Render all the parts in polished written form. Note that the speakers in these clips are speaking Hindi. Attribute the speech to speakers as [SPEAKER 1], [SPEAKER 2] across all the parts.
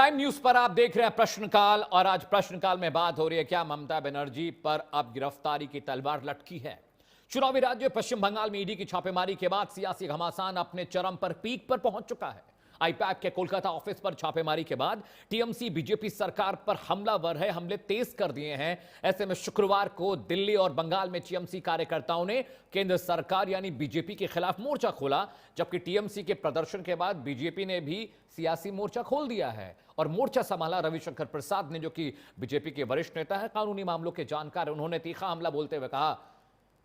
[SPEAKER 1] प्राइम न्यूज पर आप देख रहे हैं प्रश्नकाल और आज प्रश्नकाल में बात हो रही है क्या ममता बनर्जी पर अब गिरफ्तारी की तलवार लटकी है। चुनावी राज्य पश्चिम बंगाल में ईडी की छापेमारी के बाद सियासी घमासान अपने चरम पर पीक पर पहुंच चुका है। आईपैक के कोलकाता ऑफिस पर छापेमारी के बाद टीएमसी बीजेपी सरकार पर हमलावर है, हमले तेज कर दिए हैं। ऐसे में शुक्रवार को दिल्ली और बंगाल में टीएमसी कार्यकर्ताओं ने केंद्र सरकार यानी बीजेपी के खिलाफ मोर्चा खोला, जबकि टीएमसी के प्रदर्शन के बाद बीजेपी ने भी सियासी मोर्चा खोल दिया है और मोर्चा संभाला रविशंकर प्रसाद ने, जो कि बीजेपी के वरिष्ठ नेता है, कानूनी मामलों के जानकार। उन्होंने तीखा हमला बोलते हुए कहा,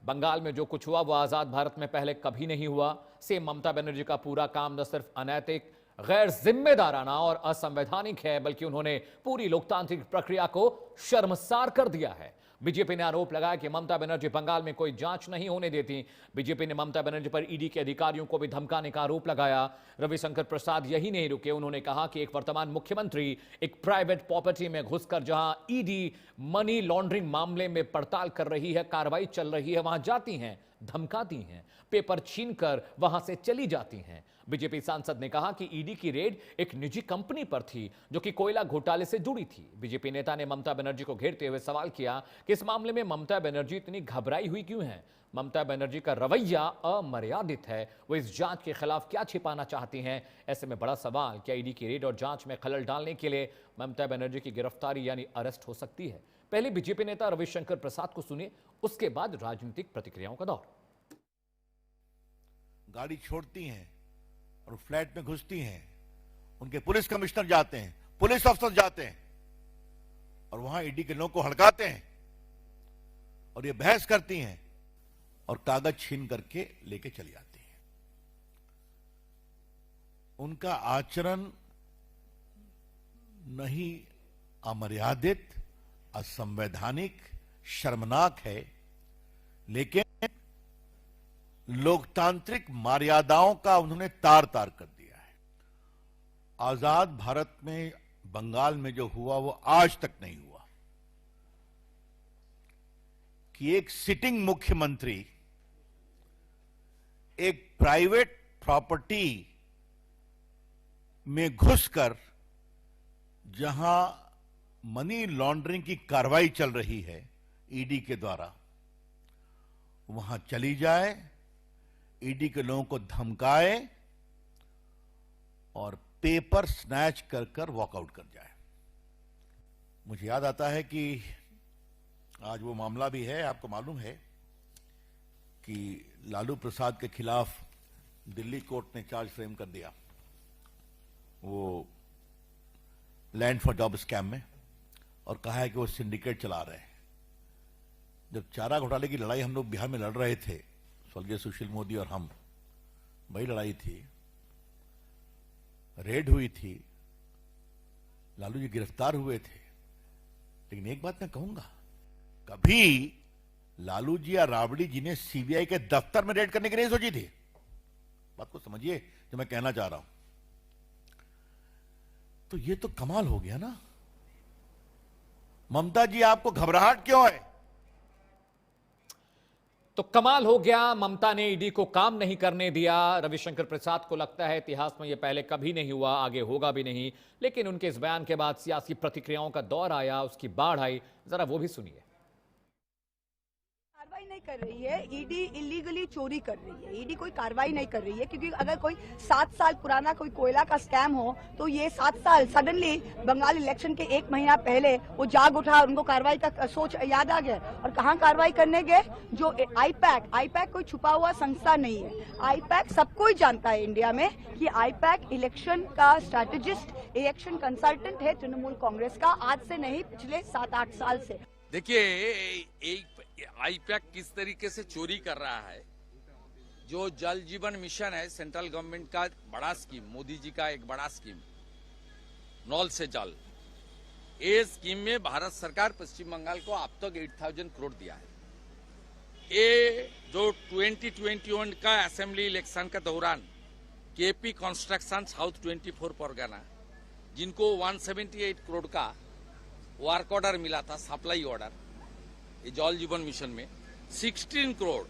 [SPEAKER 1] बंगाल में जो कुछ हुआ वो आजाद भारत में पहले कभी नहीं हुआ। सीएम ममता बनर्जी का पूरा काम न सिर्फ अनैतिक, गैर जिम्मेदाराना और असंवैधानिक है, बल्कि उन्होंने पूरी लोकतांत्रिक प्रक्रिया को शर्मसार कर दिया है। बीजेपी ने आरोप लगाया कि ममता बनर्जी बंगाल में कोई जांच नहीं होने देती। बीजेपी ने ममता बनर्जी पर ईडी के अधिकारियों को भी धमकाने का आरोप लगाया। रविशंकर प्रसाद यही नहीं रुके, उन्होंने कहा कि एक वर्तमान मुख्यमंत्री एक प्राइवेट प्रॉपर्टी में घुसकर जहां ईडी मनी लॉन्ड्रिंग मामले में पड़ताल कर रही है, कार्रवाई चल रही है, वहां जाती हैं, धमकाती हैं, पेपर छीनकर वहां से चली जाती हैं। बीजेपी सांसद ने कहा कि ईडी की रेड एक निजी कंपनी पर थी जो कि कोयला घोटाले से जुड़ी थी। बीजेपी नेता ने ममता बनर्जी को घेरते हुए सवाल किया कि इस मामले में ममता बनर्जी इतनी घबराई हुई क्यों है। ममता बनर्जी का रवैया अमर्यादित है, वो इस जांच के खिलाफ क्या छिपाना चाहती हैं। ऐसे में बड़ा सवाल, क्या ईडी की रेड और जांच में खलल डालने के लिए ममता बनर्जी की गिरफ्तारी यानी अरेस्ट हो सकती है। पहले बीजेपी नेता रविशंकर प्रसाद को सुनिए, उसके बाद राजनीतिक प्रतिक्रियाओं का दौर।
[SPEAKER 2] गाड़ी छोड़ती हैं और फ्लैट में घुसती हैं, उनके पुलिस कमिश्नर जाते हैं, पुलिस अफसर जाते हैं और वहां ईडी के लोगों को हड़काते हैं और ये बहस करती हैं और कागज छीन करके लेके चली जाती हैं। उनका आचरण नहीं अमर्यादित, असंवैधानिक, शर्मनाक है, लेकिन लोकतांत्रिक मर्यादाओं का उन्होंने तार तार कर दिया है। आजाद भारत में बंगाल में जो हुआ वो आज तक नहीं हुआ कि एक सिटिंग मुख्यमंत्री एक प्राइवेट प्रॉपर्टी में घुसकर जहां मनी लॉन्ड्रिंग की कार्रवाई चल रही है ईडी के द्वारा, वहां चली जाए, ईडी के लोगों को धमकाए और पेपर स्नैच कर कर वॉकआउट कर जाए। मुझे याद आता है कि आज वो मामला भी है, आपको मालूम है कि लालू प्रसाद के खिलाफ दिल्ली कोर्ट ने चार्ज फ्रेम कर दिया, वो लैंड फॉर जॉब स्कैम में, और कहा है कि वो सिंडिकेट चला रहे हैं। जब चारा घोटाले की लड़ाई हम लोग बिहार में लड़ रहे थे, स्वर्गीय सुशील मोदी और हम, वही लड़ाई थी, रेड हुई थी, लालू जी गिरफ्तार हुए थे। लेकिन एक बात मैं कहूंगा, कभी लालू जी या राबड़ी जी ने सीबीआई के दफ्तर में रेड करने की नहीं सोची थी। बात को समझिए जो मैं कहना चाह रहा हूं। तो ये तो कमाल हो गया ना। ममता जी, आपको घबराहट क्यों है?
[SPEAKER 1] तो कमाल हो गया, ममता ने ईडी को काम नहीं करने दिया। रविशंकर प्रसाद को लगता है इतिहास में यह पहले कभी नहीं हुआ, आगे होगा भी नहीं। लेकिन उनके इस बयान के बाद सियासी प्रतिक्रियाओं का दौर आया, उसकी बाढ़ आई, जरा वो भी सुनिए।
[SPEAKER 3] कार्रवाई नहीं कर रही है, ईडी इलीगली चोरी कर रही है। ईडी कोई कार्रवाई नहीं कर रही है, क्योंकि अगर कोई 7 साल पुराना कोई कोयला का स्कैम हो तो ये 7 साल सडनली बंगाल इलेक्शन के 1 महीना पहले वो जाग उठा, उनको कार्रवाई का सोच याद आ गया। और कहाँ कार्रवाई करने गए? जो आईपैक कोई छुपा हुआ संस्था नहीं है। आईपैक सबको ही जानता है इंडिया में कि आईपैक इलेक्शन का स्ट्रैटेजिस्ट, इलेक्शन कंसल्टेंट है तृणमूल कांग्रेस का, आज से नहीं पिछले 7-8 साल से।
[SPEAKER 4] देखिए, आईपैक किस तरीके से चोरी कर रहा है। जो जल जीवन मिशन है, सेंट्रल गवर्नमेंट का बड़ा स्कीम, मोदी जी का एक बड़ा स्कीम, नल से जल, ये स्कीम में भारत सरकार पश्चिम बंगाल को अब तक 8,000 करोड़ दिया है। ये जो 2021 का असेंबली इलेक्शन के दौरान केपी कंस्ट्रक्शन साउथ 24 परगना, जिनको 178 करोड़ का वर्क ऑर्डर मिला था, सप्लाई ऑर्डर, ये जल जीवन मिशन में 16 करोड़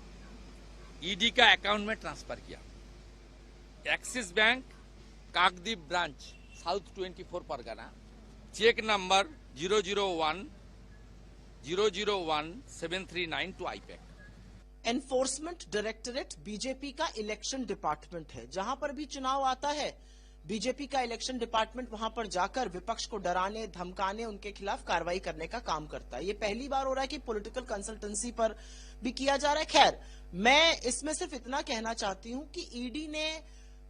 [SPEAKER 4] ईडी का अकाउंट में ट्रांसफर किया। Axis Bank Kakdwip branch South 24 Pargana, cheque number 001-001-739 to IPAC.
[SPEAKER 5] Enforcement Directorate BJP का इलेक्शन डिपार्टमेंट है। जहां पर भी चुनाव आता है, बीजेपी का इलेक्शन डिपार्टमेंट वहां पर जाकर विपक्ष को डराने, धमकाने, उनके खिलाफ कार्रवाई करने का काम करता है। ये पहली बार हो रहा है कि पॉलिटिकल कंसल्टेंसी पर भी किया जा रहा है। खैर, मैं इसमें सिर्फ इतना कहना चाहती हूं कि ईडी ने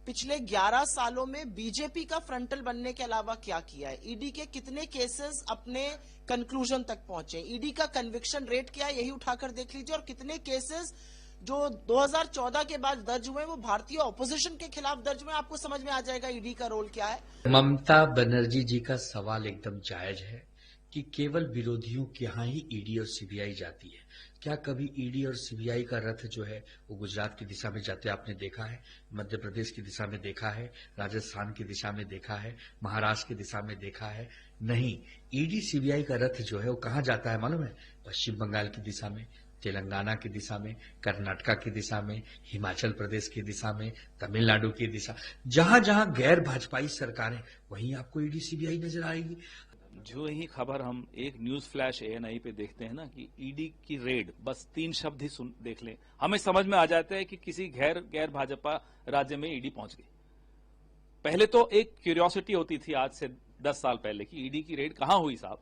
[SPEAKER 5] पिछले 11 सालों में बीजेपी का फ्रंटल बनने के अलावा क्या किया है, ईडी के कितने केसेस अपने कंक्लूजन तक पहुंचे, ईडी का कन्विक्शन रेट क्या है, यही उठाकर देख लीजिए। और कितने केसेस जो 2014 के बाद दर्ज हुए वो भारतीय ऑपोजिशन के खिलाफ दर्ज हुए, आपको समझ में आ जाएगा ईडी का रोल क्या है।
[SPEAKER 6] ममता बनर्जी जी का सवाल एकदम जायज है कि केवल विरोधियों के यहाँ ही ईडी और सीबीआई जाती है। क्या कभी ईडी और सीबीआई का रथ जो है वो गुजरात की दिशा में जाते आपने देखा है, मध्य प्रदेश की दिशा में देखा है, राजस्थान की दिशा में देखा है, महाराष्ट्र की दिशा में देखा है? नहीं, ईडी सीबीआई का रथ जो है वो कहाँ जाता है मालूम है? पश्चिम बंगाल की दिशा में, तेलंगाना की दिशा में, कर्नाटका की दिशा में, हिमाचल प्रदेश की दिशा में, तमिलनाडु की दिशा, जहां जहां गैर भाजपाई सरकारें वहीं आपको ईडी सीबीआई नजर आएगी।
[SPEAKER 7] जो ही खबर हम एक न्यूज फ्लैश एएनआई पे देखते हैं ना कि ईडी की रेड, बस 3 शब्द ही देख लें, हमें समझ में आ जाता है कि किसी गैर भाजपा राज्य में ईडी पहुंच गई। पहले तो एक क्यूरियोसिटी होती थी आज से 10 साल पहले कि ईडी की रेड कहां हुई साहब,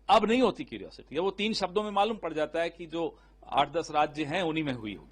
[SPEAKER 7] अब नहीं होती क्यूरियोसिटी। वो 3 शब्दों में मालूम पड़ जाता है कि जो 8-10 राज्य हैं उन्हीं में हुई होगी।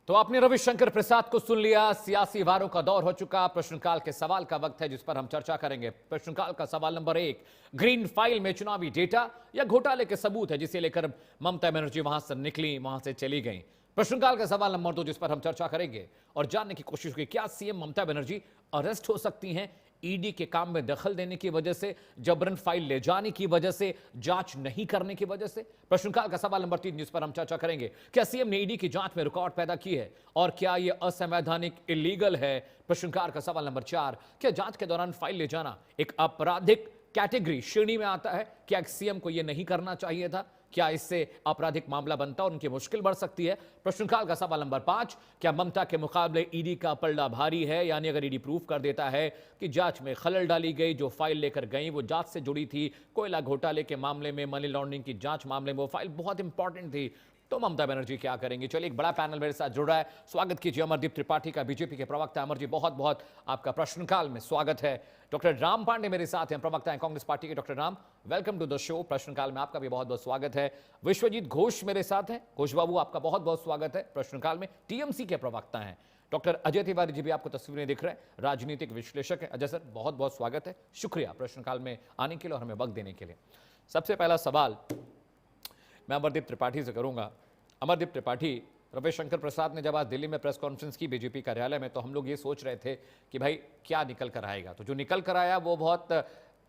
[SPEAKER 1] तो आपने रविशंकर प्रसाद को सुन लिया। सियासी वारों का दौर हो चुका। प्रश्नकाल के सवाल का वक्त है जिस पर हम चर्चा करेंगे। प्रश्नकाल का सवाल नंबर 1, ग्रीन फाइल में चुनावी डेटा या घोटाले के सबूत है जिसे लेकर ममता बनर्जी वहां से निकली, वहां से चली गई। प्रश्नकाल का सवाल नंबर 2 जिस पर हम चर्चा करेंगे और जानने की कोशिश की, क्या सीएम ममता बनर्जी अरेस्ट हो सकती हैं ईडी के काम में दखल देने की वजह से, जबरन फाइल ले जाने की वजह से, जांच नहीं करने की वजह से? प्रश्नकाल का सवाल नंबर 3 जिस पर हम चर्चा करेंगे, क्या सीएम ने ईडी की जांच में रुकावट पैदा की है और क्या यह असंवैधानिक, इलीगल है? प्रश्नकाल का सवाल नंबर 4, क्या जांच के दौरान फाइल ले जाना एक आपराधिक कैटेगरी श्रेणी में आता है? क्या सीएम को यह नहीं करना चाहिए था? क्या इससे आपराधिक मामला बनता और उनकी मुश्किल बढ़ सकती है? प्रश्नकाल का सवाल नंबर 5, क्या ममता के मुकाबले ईडी का पलड़ा भारी है? यानी अगर ईडी प्रूफ कर देता है कि जांच में खलल डाली गई, जो फाइल लेकर गई वो जांच से जुड़ी थी, कोयला घोटाले के मामले में, मनी लॉन्ड्रिंग की जांच मामले में वो फाइल बहुत इंपॉर्टेंट थी, तो ममता बनर्जी क्या करेंगे? चलिए, एक बड़ा पैनल मेरे साथ जुड़ रहा है। स्वागत कीजिए अमरदीप त्रिपाठी का, बीजेपी के प्रवक्ता। अमर जी, बहुत बहुत आपका प्रश्नकाल में स्वागत है। डॉक्टर राम पांडे मेरे साथ हैं, प्रवक्ता हैं कांग्रेस पार्टी के। Doctor Ram, welcome to the show. प्रश्नकाल में आपका भी बहुत बहुत स्वागत है। विश्वजीत घोष मेरे साथ हैं। घोष बाबू, आपका बहुत बहुत स्वागत है प्रश्नकाल में। टीएमसी के प्रवक्ता हैं। डॉक्टर अजय तिवारी जी भी आपको तस्वीरें दिख रहे हैं, राजनीतिक विश्लेषक हैं। अजय सर, बहुत बहुत स्वागत है, शुक्रिया प्रश्नकाल में आने के लिए और हमें वक्त देने के लिए। सबसे पहला सवाल मैं अमरदीप त्रिपाठी से करूंगा। अमरदीप त्रिपाठी, रविशंकर प्रसाद ने जब आज दिल्ली में प्रेस कॉन्फ्रेंस की बीजेपी कार्यालय में, तो हम लोग ये सोच रहे थे कि भाई क्या निकल कर आएगा, तो जो निकल कर आया वो बहुत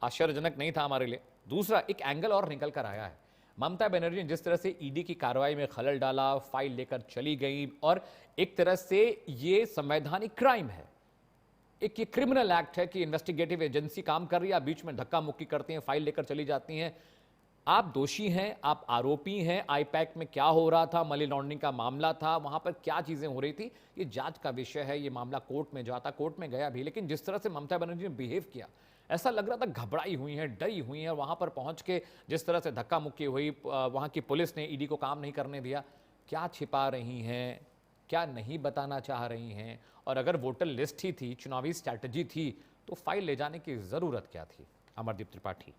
[SPEAKER 1] आश्चर्यजनक नहीं था हमारे लिए। दूसरा एक एंगल और निकल कर आया है, ममता बनर्जी ने जिस तरह से ईडी की कार्रवाई में खलल डाला, फाइल लेकर चली गई, और एक तरह से ये संवैधानिक क्राइम है, एक ये क्रिमिनल एक्ट है कि इन्वेस्टिगेटिव एजेंसी काम कर रही है, बीच में धक्का मुक्की करती हैं, फाइल लेकर चली जाती हैं। आप दोषी हैं, आप आरोपी हैं। आईपैक में क्या हो रहा था, मनी लॉन्ड्रिंग का मामला था, वहां पर क्या चीजें हो रही थी, ये जांच का विषय है। ये मामला कोर्ट में जाता, कोर्ट में गया भी, लेकिन जिस तरह से ममता बनर्जी ने बिहेव किया, ऐसा लग रहा था घबराई हुई है, डरी हुई है। वहां पर पहुंच के जिस तरह से धक्का मुक्की हुई, वहां की पुलिस ने ईडी को काम नहीं करने दिया, क्या छिपा रही हैं, क्या नहीं बताना चाह रही हैं? और अगर वोटर लिस्ट ही थी, चुनावी स्ट्रैटेजी थी, तो फाइल ले जाने की जरूरत क्या थी? अमरदीप त्रिपाठी।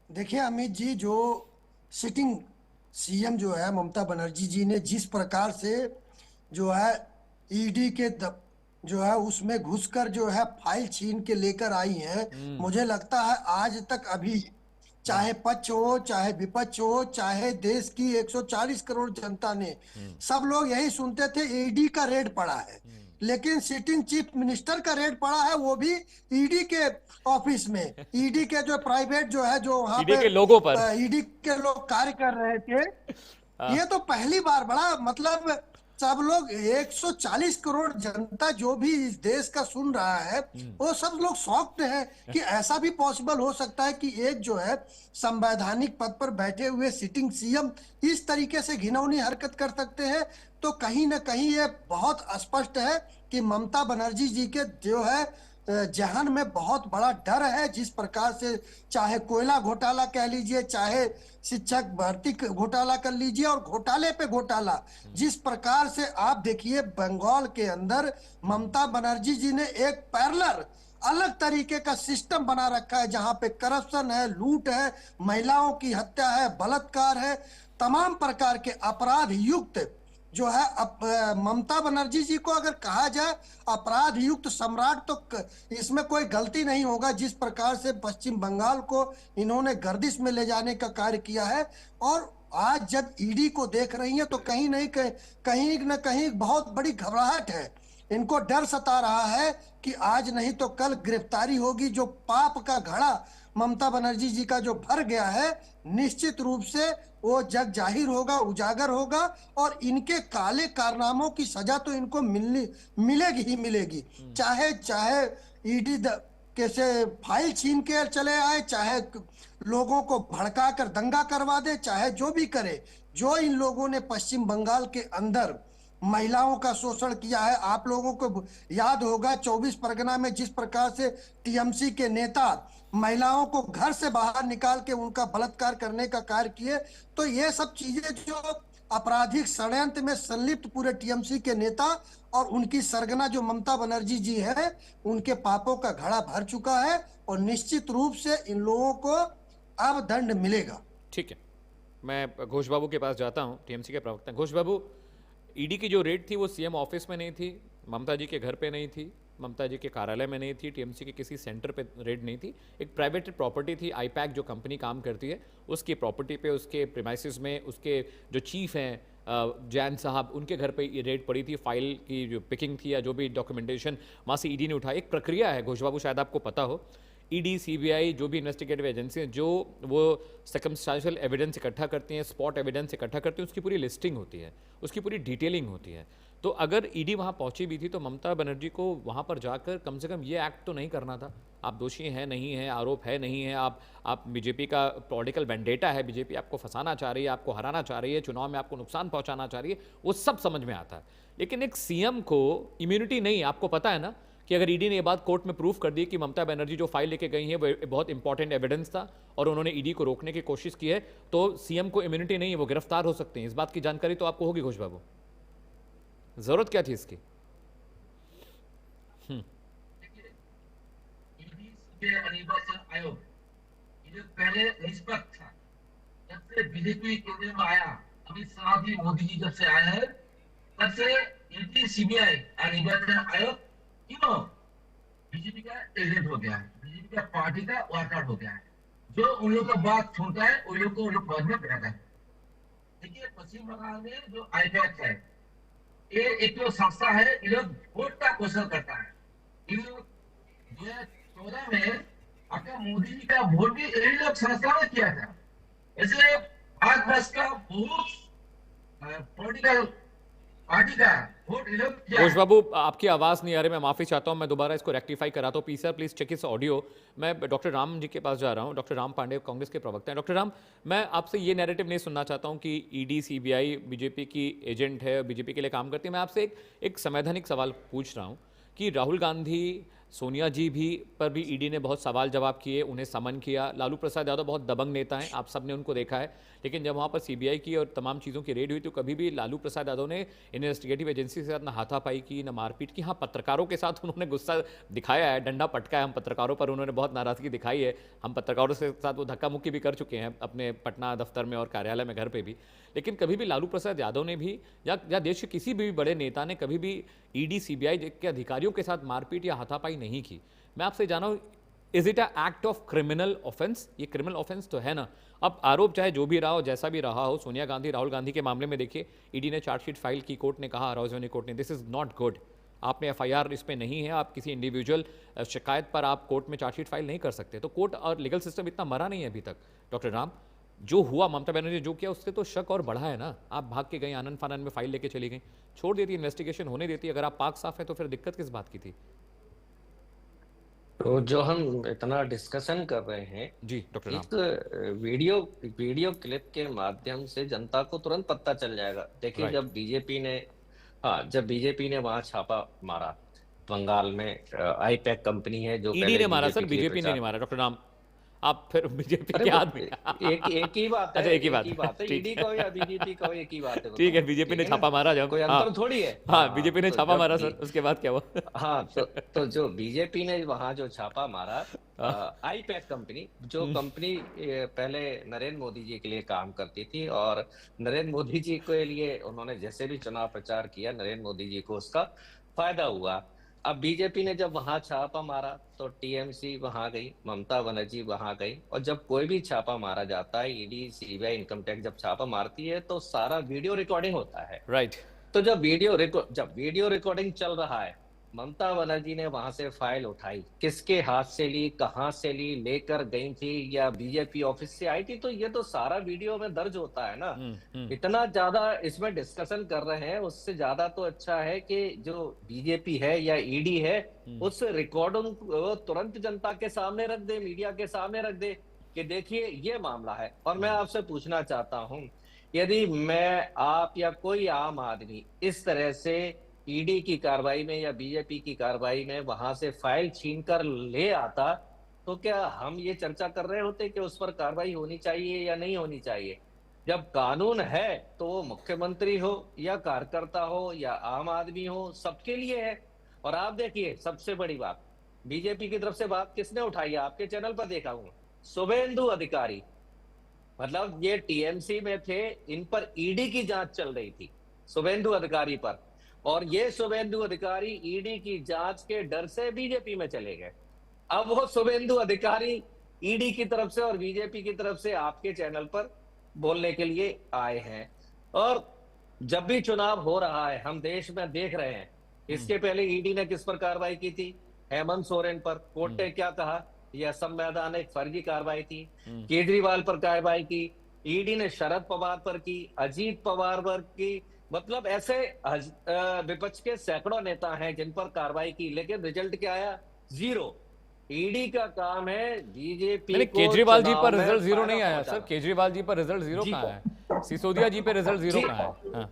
[SPEAKER 8] देखिए अमित जी, जो सिटिंग सीएम जो है ममता बनर्जी जी ने जिस प्रकार से जो है ईडी के जो है उसमें घुसकर जो है फाइल छीन के लेकर आई है, मुझे लगता है आज तक अभी चाहे पक्ष हो चाहे विपक्ष हो, चाहे देश की 140 करोड़ जनता ने, सब लोग यही सुनते थे ईडी का रेड पड़ा है, लेकिन सिटिंग चीफ मिनिस्टर का रेड पड़ा है, वो भी ईडी के ऑफिस में, ईडी के जो प्राइवेट जो है, जो वहां पे
[SPEAKER 1] लोगों पर
[SPEAKER 8] ईडी के लोग कार्य कर रहे थे। ये तो पहली बार, बड़ा मतलब सब लोग 140 करोड़ जनता जो भी इस देश का सुन रहा है, वो सब लोग शॉक्ड है कि ऐसा भी पॉसिबल हो सकता है कि एक जो है संवैधानिक पद पर बैठे हुए सिटिंग सीएम इस तरीके से घिनौनी हरकत कर सकते हैं। तो कहीं ना कहीं ये बहुत स्पष्ट है कि ममता बनर्जी जी के जो है जहन में बहुत बड़ा डर है। जिस प्रकार से चाहे कोयला घोटाला कह लीजिए, चाहे शिक्षक भर्ती घोटाला कर लीजिए, और घोटाले पे घोटाला, जिस प्रकार से आप देखिए बंगाल के अंदर ममता बनर्जी जी ने एक पैरेलल अलग तरीके का सिस्टम बना रखा है, जहां पे करप्शन है, लूट है, महिलाओं की हत्या है, बलात्कार है, तमाम प्रकार के अपराध युक्त जो है। ममता बनर्जी जी को अगर कहा जाए अपराध युक्त सम्राट, तो इसमें कोई गलती नहीं होगा। जिस प्रकार से पश्चिम बंगाल को इन्होंने गर्दिश में ले जाने का कार्य किया है, और आज जब ईडी को देख रही है तो कहीं न कहीं बहुत बड़ी घबराहट है। इनको डर सता रहा है कि आज नहीं तो कल गिरफ्तारी होगी। जो पाप का घड़ा ममता बनर्जी जी का जो भर गया है, निश्चित रूप से वो जग जाहिर होगा, उजागर होगा, और इनके काले कारनामों की सजा तो इनको मिलेगी ही मिलेगी। चाहे ईडी कैसे फाइल छीन के चले आए, चाहे लोगों को भड़का कर दंगा करवा दे, चाहे जो भी करे। जो इन लोगों ने पश्चिम बंगाल के अंदर महिलाओं का शोषण किया है, आप लोगों को याद होगा 24 परगना में जिस प्रकार से टीएमसी के नेता महिलाओं को घर से बाहर निकाल के उनका बलात्कार करने का कार्य किए। तो ये सब चीजें जो आपराधिक षड्यंत्र में संलिप्त पूरे टीएमसी के नेता और उनकी सरगना जो ममता बनर्जी जी है, उनके पापों का घड़ा भर चुका है, और निश्चित रूप से इन लोगों को अब दंड मिलेगा।
[SPEAKER 1] ठीक है, मैं घोष बाबू के पास जाता हूं, टीएमसी के प्रवक्ता। घोष बाबू, ईडी की जो रेड थी वो सीएम ऑफिस में नहीं थी, ममता जी के घर पे नहीं थी, ममता जी के कार्यालय में नहीं थी, टीएमसी के किसी सेंटर पे रेड नहीं थी। एक प्राइवेट प्रॉपर्टी थी, आईपैक जो कंपनी काम करती है, उसकी प्रॉपर्टी पे, उसके प्रीमाइसेस में, उसके जो चीफ हैं जैन साहब, उनके घर पे ये रेड पड़ी थी। फाइल की जो पिकिंग थी या जो भी डॉक्यूमेंटेशन वहाँ से ईडी ने उठाया। एक प्रक्रिया है घोष बाबू, शायद आपको पता हो, ईडी, सीबीआई, जो भी इन्वेस्टिगेटिव एजेंसी हैं, जो वो सर्कमस्टेंशियल एविडेंस इकट्ठा करती हैं, स्पॉट एविडेंस इकट्ठा करती हैं, उसकी पूरी लिस्टिंग होती है, उसकी पूरी डिटेलिंग होती है। तो अगर ईडी वहाँ पहुँची भी थी तो ममता बनर्जी को वहाँ पर जाकर कम से कम ये एक्ट तो नहीं करना था। आप दोषी हैं, नहीं हैं, आरोप है, नहीं है, आप बीजेपी का पॉलिटिकल वेंडेटा है, बीजेपी आपको फंसाना चाह रही है, आपको हराना चाह रही है, चुनाव में आपको नुकसान पहुँचाना चाह रही है, वो सब समझ में आता है। लेकिन एक सीएम को इम्यूनिटी नहीं, आपको पता है ना कि अगर ईडी ने ये बात कोर्ट में प्रूफ कर दी कि ममता बनर्जी जो फाइल लेके गई है वो बहुत इंपॉर्टेंट एविडेंस था और उन्होंने ईडी को रोकने की कोशिश की है, तो सीएम को इम्यूनिटी नहीं है, वो गिरफ्तार हो सकते हैं। इस बात की जानकारी तो आपको होगी घोष बाबू, जरूरत क्या थी इसकी? आयोग ये पहले निष्पक्ष था, जब से बीजेपी केंद्र में आया, अमित शाह जी, मोदी जी जब से आए हैं, तब से ईडी, सीबीआई और निर्वाचन आयोग तीनों बीजेपी का एजेंट हो गया है, बीजेपी का पार्टी का वर्कआउट हो गया है। जो उन लोग का बात सुनता है उन लोग को फौज में बैठाता है। देखिए पश्चिम बंगाल में जो आईपैक है, ये एक जो संस्था है, ये लोग वोट का क्वेश्चन करता है। ये 2014 में आपका मोदी जी का वोट भी यही लोग संस्था ने किया था। ऐसे 5 वर्ष का बहुत पॉलिटिकल पार्टी का वोट ये लोग किया। घोष बाबू, आपकी आवाज नहीं आ रही, मैं माफी चाहता हूं, मैं दोबारा इसको रेक्टिफाई कराता हूं। प्लीज चेक इस ऑडियो। मैं डॉक्टर राम जी के पास जा रहा हूं, डॉक्टर राम पांडे कांग्रेस के प्रवक्ता हैं। डॉक्टर राम, मैं आपसे ये नैरेटिव नहीं सुनना चाहता हूं कि ईडी, सीबीआई बीजेपी की एजेंट है, बीजेपी के लिए काम करती है। मैं आपसे एक संवैधानिक सवाल पूछ रहा हूं कि राहुल गांधी, सोनिया जी भी पर भी ईडी ने बहुत सवाल जवाब किए, उन्हें समन किया। लालू प्रसाद यादव बहुत दबंग नेता हैं, आप सबने उनको देखा है, लेकिन जब वहाँ पर सीबीआई की और तमाम चीज़ों की रेड हुई तो कभी भी लालू प्रसाद यादव ने इन्वेस्टिगेटिव एजेंसी के साथ ना हाथापाई की, ना मारपीट की। हाँ, पत्रकारों के साथ उन्होंने गुस्सा दिखाया है, डंडा पटका है हम पत्रकारों पर, उन्होंने बहुत नाराज़गी दिखाई है। हम पत्रकारों के साथ वो धक्का मुक्की भी कर चुके हैं अपने पटना दफ्तर में और कार्यालय में, घर पर भी। लेकिन कभी भी लालू प्रसाद यादव ने भी या देश के किसी भी बड़े नेता ने कभी भी ईडी, सीबीआई के अधिकारियों के साथ मारपीट या हाथापाई नहीं की। मैं आपसे जाना हूं, is it a act of criminal offence? ये क्रिमिनल ऑफेंस तो है ना। अब आरोप चाहे जो भी रहा हो, जैसा भी रहा हो, सोनिया गांधी, राहुल गांधी के मामले में देखिए ईडी ने चार्जशीट फाइल की, कोर्ट ने कहा, राजधानी कोर्ट ने, दिस इज नॉट गुड। आपने एफआईआर इस पे नहीं है, आप किसी इंडिविजुअल शिकायत पर आप कोर्ट में चार्जशीट फाइल नहीं कर सकते। तो कोर्ट और लीगल सिस्टम इतना मरा नहीं है अभी तक। डॉक्टर राम, जो हुआ ममता बनर्जी जो किया उससे तो शक और बढ़ा है ना। आप भाग के गई, आनंद फानन में फाइल लेके चली गई, छोड़ देती, इन्वेस्टिगेशन होने देती। अगर आप पाक साफ है तो फिर दिक्कत किस बात की थी?
[SPEAKER 9] तो जो हम इतना डिस्कशन कर रहे हैं,
[SPEAKER 1] जी डॉक्टर राम।
[SPEAKER 9] एक वीडियो क्लिप के माध्यम से जनता को तुरंत पता चल जाएगा। देखिए,
[SPEAKER 1] राइट।
[SPEAKER 9] जब बीजेपी ने वहां छापा मारा बंगाल में, आईपैक कंपनी है जो
[SPEAKER 1] ईडी ने मारा सर, बीजेपी ने नहीं मारा डॉक्टर राम। आप फिर बीजेपी
[SPEAKER 9] अरे
[SPEAKER 1] के
[SPEAKER 9] वो
[SPEAKER 1] आदमी।
[SPEAKER 9] एक ही बात है।
[SPEAKER 1] अच्छा, एक ही बात
[SPEAKER 9] है।
[SPEAKER 1] ठीक
[SPEAKER 9] ईडी
[SPEAKER 1] है।
[SPEAKER 9] कहो या बीजेपी कहो, एक ही बात है।
[SPEAKER 1] ठीक है, बीजेपी ने
[SPEAKER 9] ठीक है ना?
[SPEAKER 1] छापा मारा जब,
[SPEAKER 9] कोई अंतर थोड़ी है।
[SPEAKER 1] हाँ बीजेपी ने
[SPEAKER 9] तो
[SPEAKER 1] छापा
[SPEAKER 9] जब
[SPEAKER 1] मारा सर, उसके बाद क्या हुआ?
[SPEAKER 9] हाँ, तो जो बीजेपी ने वहां जो छापा मारा, आईपैक कंपनी, जो कंपनी पहले नरेंद्र मोदी जी के लिए काम करती थी, और नरेंद्र मोदी जी के लिए उन्होंने जैसे भी चुनाव प्रचार किया, नरेंद्र मोदी जी को उसका फायदा हुआ। अब बीजेपी ने जब वहां छापा मारा तो टीएमसी वहां गई, ममता बनर्जी वहां गई, और जब कोई भी छापा मारा जाता है, ईडी, सीबीआई, इनकम टैक्स जब छापा मारती है तो सारा वीडियो रिकॉर्डिंग होता है।
[SPEAKER 1] राइट।
[SPEAKER 9] तो जब वीडियो रिकॉर्डिंग चल रहा है, ममता बनर्जी ने वहां से फाइल उठाई, किसके हाथ से ली, कहां से ली, लेकर गई थी या बीजेपी ऑफिस से आई थी, तो ये तो सारा वीडियो में दर्ज होता है ना। इतना ज्यादा इसमें डिस्कशन कर रहे हैं, उससे ज्यादा तो अच्छा है कि जो बीजेपी है या ईडी है उस रिकॉर्डिंग को तुरंत जनता के सामने रख दे, मीडिया के सामने रख दे कि देखिए ये मामला है। और मैं आपसे पूछना चाहता हूं, यदि मैं, आप या कोई आम आदमी इस तरह से ईडी की कार्रवाई में या बीजेपी की कार्रवाई में वहां से फाइल छीनकर ले आता, तो क्या हम ये चर्चा कर रहे होते कि उस पर कार्रवाई होनी चाहिए या नहीं होनी चाहिए? जब कानून है तो वो मुख्यमंत्री हो या कार्यकर्ता हो या आम आदमी हो, सबके लिए है। और आप देखिए, सबसे बड़ी बात, बीजेपी की तरफ से बात किसने उठाई है? आपके चैनल पर देखा हूं, शुभेंदु अधिकारी। मतलब ये टीएमसी में थे, इन पर ईडी की जांच चल रही थी, शुभेंदु अधिकारी पर, और ये शुभेंदु अधिकारी ईडी की जांच के डर से बीजेपी में चले गए। अब वो शुभेंदु अधिकारी ईडी की तरफ से और बीजेपी की तरफ से आपके चैनल पर बोलने के लिए आए हैं। और जब भी चुनाव हो रहा है, हम देश में देख रहे हैं, इसके पहले ईडी ने किस पर कार्रवाई की थी? हेमंत सोरेन पर। कोर्ट ने क्या कहा? यह असंवैधानिक फर्जी कार्रवाई थी। केजरीवाल पर कार्रवाई की, ईडी ने शरद पवार पर की, अजीत पवार पर की। मतलब ऐसे विपक्ष के सैकड़ों नेता हैं जिन पर कार्रवाई की, लेकिन रिजल्ट क्या आया? जीरो। ईडी का काम है बीजेपी को।
[SPEAKER 1] केजरीवाल जी पर रिजल्ट जीरो नहीं आया सर, केजरीवाल जी पर रिजल्ट जीरो कहाँ है? सिसोदिया जी पे रिजल्ट जीरो कहाँ है? हाँ।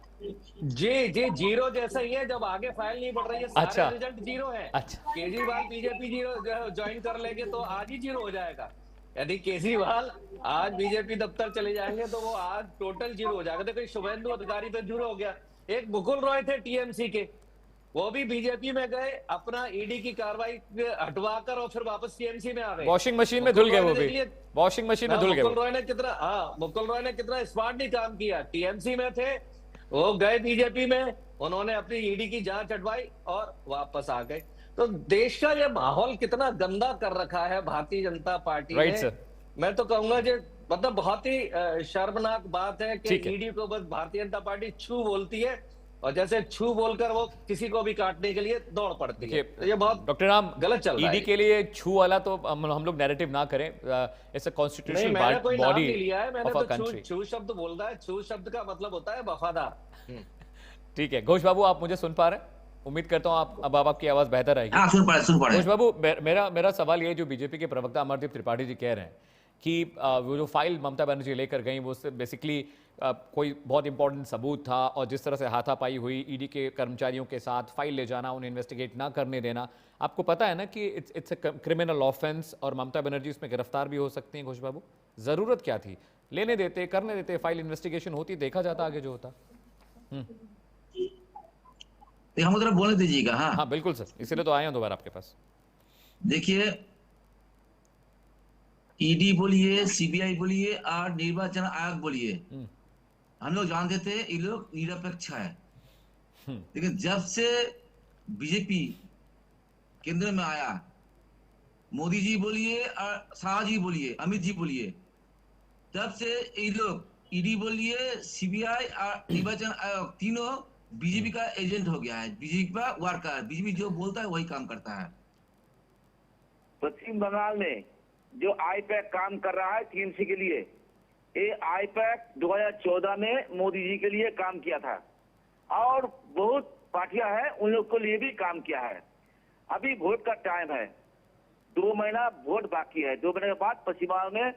[SPEAKER 9] जी जीरो जैसा ही है। जब आगे फाइल नहीं बढ़ रही है, सारे
[SPEAKER 1] अच्छा।
[SPEAKER 9] रिजल्ट जीरो है।
[SPEAKER 1] अच्छा।
[SPEAKER 9] केजरीवाल बीजेपी जीरो ज्वाइन कर लेंगे तो आज ही जीरो हो जाएगा। यदि केजरीवाल आज बीजेपी दफ्तर चले जाएंगे तो वो आज टोटल जीरो हो जाएगा। देखो, शुभेंदु अधिकारी पे जीरो हो गया। एक मुकुल रॉय थे टीएमसी के, वो भी बीजेपी में गए, अपना ईडी की कार्रवाई हटवाकर और फिर वापस टीएमसी में आ गए।
[SPEAKER 1] वॉशिंग मशीन में धुल गए वो भी, वॉशिंग मशीन में धुल गए।
[SPEAKER 9] मुकुल रॉय ने कितना स्मार्टली काम किया। टीएमसी में थे, वो गए बीजेपी में, उन्होंने अपनी ईडी की जांच हटवाई और वापस आ गए। तो देश का ये माहौल कितना गंदा कर रखा है भारतीय जनता पार्टी ने। मैं तो कहूंगा जो मतलब बहुत ही शर्मनाक बात है कि ईडी को बस भारतीय जनता पार्टी छू बोलती है, और जैसे छू बोलकर वो किसी को भी काटने के लिए दौड़ पड़ती है। तो ये बहुत
[SPEAKER 1] डॉक्टर राम
[SPEAKER 9] गलत चल रहा है।
[SPEAKER 1] ईडी के लिए छू वाला तो हम लोग नैरेटिव ना करें। It's a constitutional body of a country.
[SPEAKER 9] छू शब्द बोल रहा है, छू शब्द का मतलब होता है वफादार।
[SPEAKER 1] ठीक है घोष बाबू, आप मुझे सुन पा रहे हैं? उम्मीद करता हूं अब आपकी आवाज बेहतर आएगी।
[SPEAKER 10] हाँ, सुन पा रहे।
[SPEAKER 1] घोष बाबू, मेरा सवाल ये, जो बीजेपी के प्रवक्ता अमरदीप त्रिपाठी जी कह रहे हैं कि वो जो फाइल ममता बनर्जी लेकर गई वो बेसिकली कोई बहुत इंपॉर्टेंट सबूत था, और जिस तरह से हाथापाई हुई ईडी के कर्मचारियों के साथ, फाइल ले जाना, उन्हें इन्वेस्टिगेट ना करने देना, आपको पता है ना कि इट्स अ क्रिमिनल ऑफेंस और ममता बनर्जी इसमें गिरफ्तार भी हो सकती हैं। घोष बाबू, जरूरत क्या थी? लेने देते, करने देते, फाइल इन्वेस्टिगेशन होती, देखा जाता आगे जो होता।
[SPEAKER 10] हम उधर बोलने दीजिएगा।
[SPEAKER 1] हाँ बिल्कुल सर, इसीलिए तो आए हैं दोबारा आपके पास।
[SPEAKER 10] देखिए, ईडी बोलिए, सीबीआई बोलिए और निर्वाचन आयोग बोलिए, हम लोग जानते थे ये लोग निरपेक्ष है। लेकिन जब से बीजेपी केंद्र में आया, मोदी जी बोलिए और शाह जी बोलिए, अमित जी बोलिए, तब से ये लोग ईडी बोलिए, सीबीआई और निर्वाचन आयोग तीनों बीजेपी का एजेंट हो गया है, बीजेपी का वर्कर। बीजेपी जो बोलता है वही काम करता है।
[SPEAKER 11] पश्चिम बंगाल में जो आईपैक काम कर रहा है टीएमसी के लिए, ये आईपैक 2014 में मोदी जी के लिए काम किया था और बहुत पार्टियां हैं उन लोग के लिए भी काम किया है। अभी वोट का टाइम है, 2 महीना वोट बाकी है। 2 महीने के बाद पश्चिम बंगाल में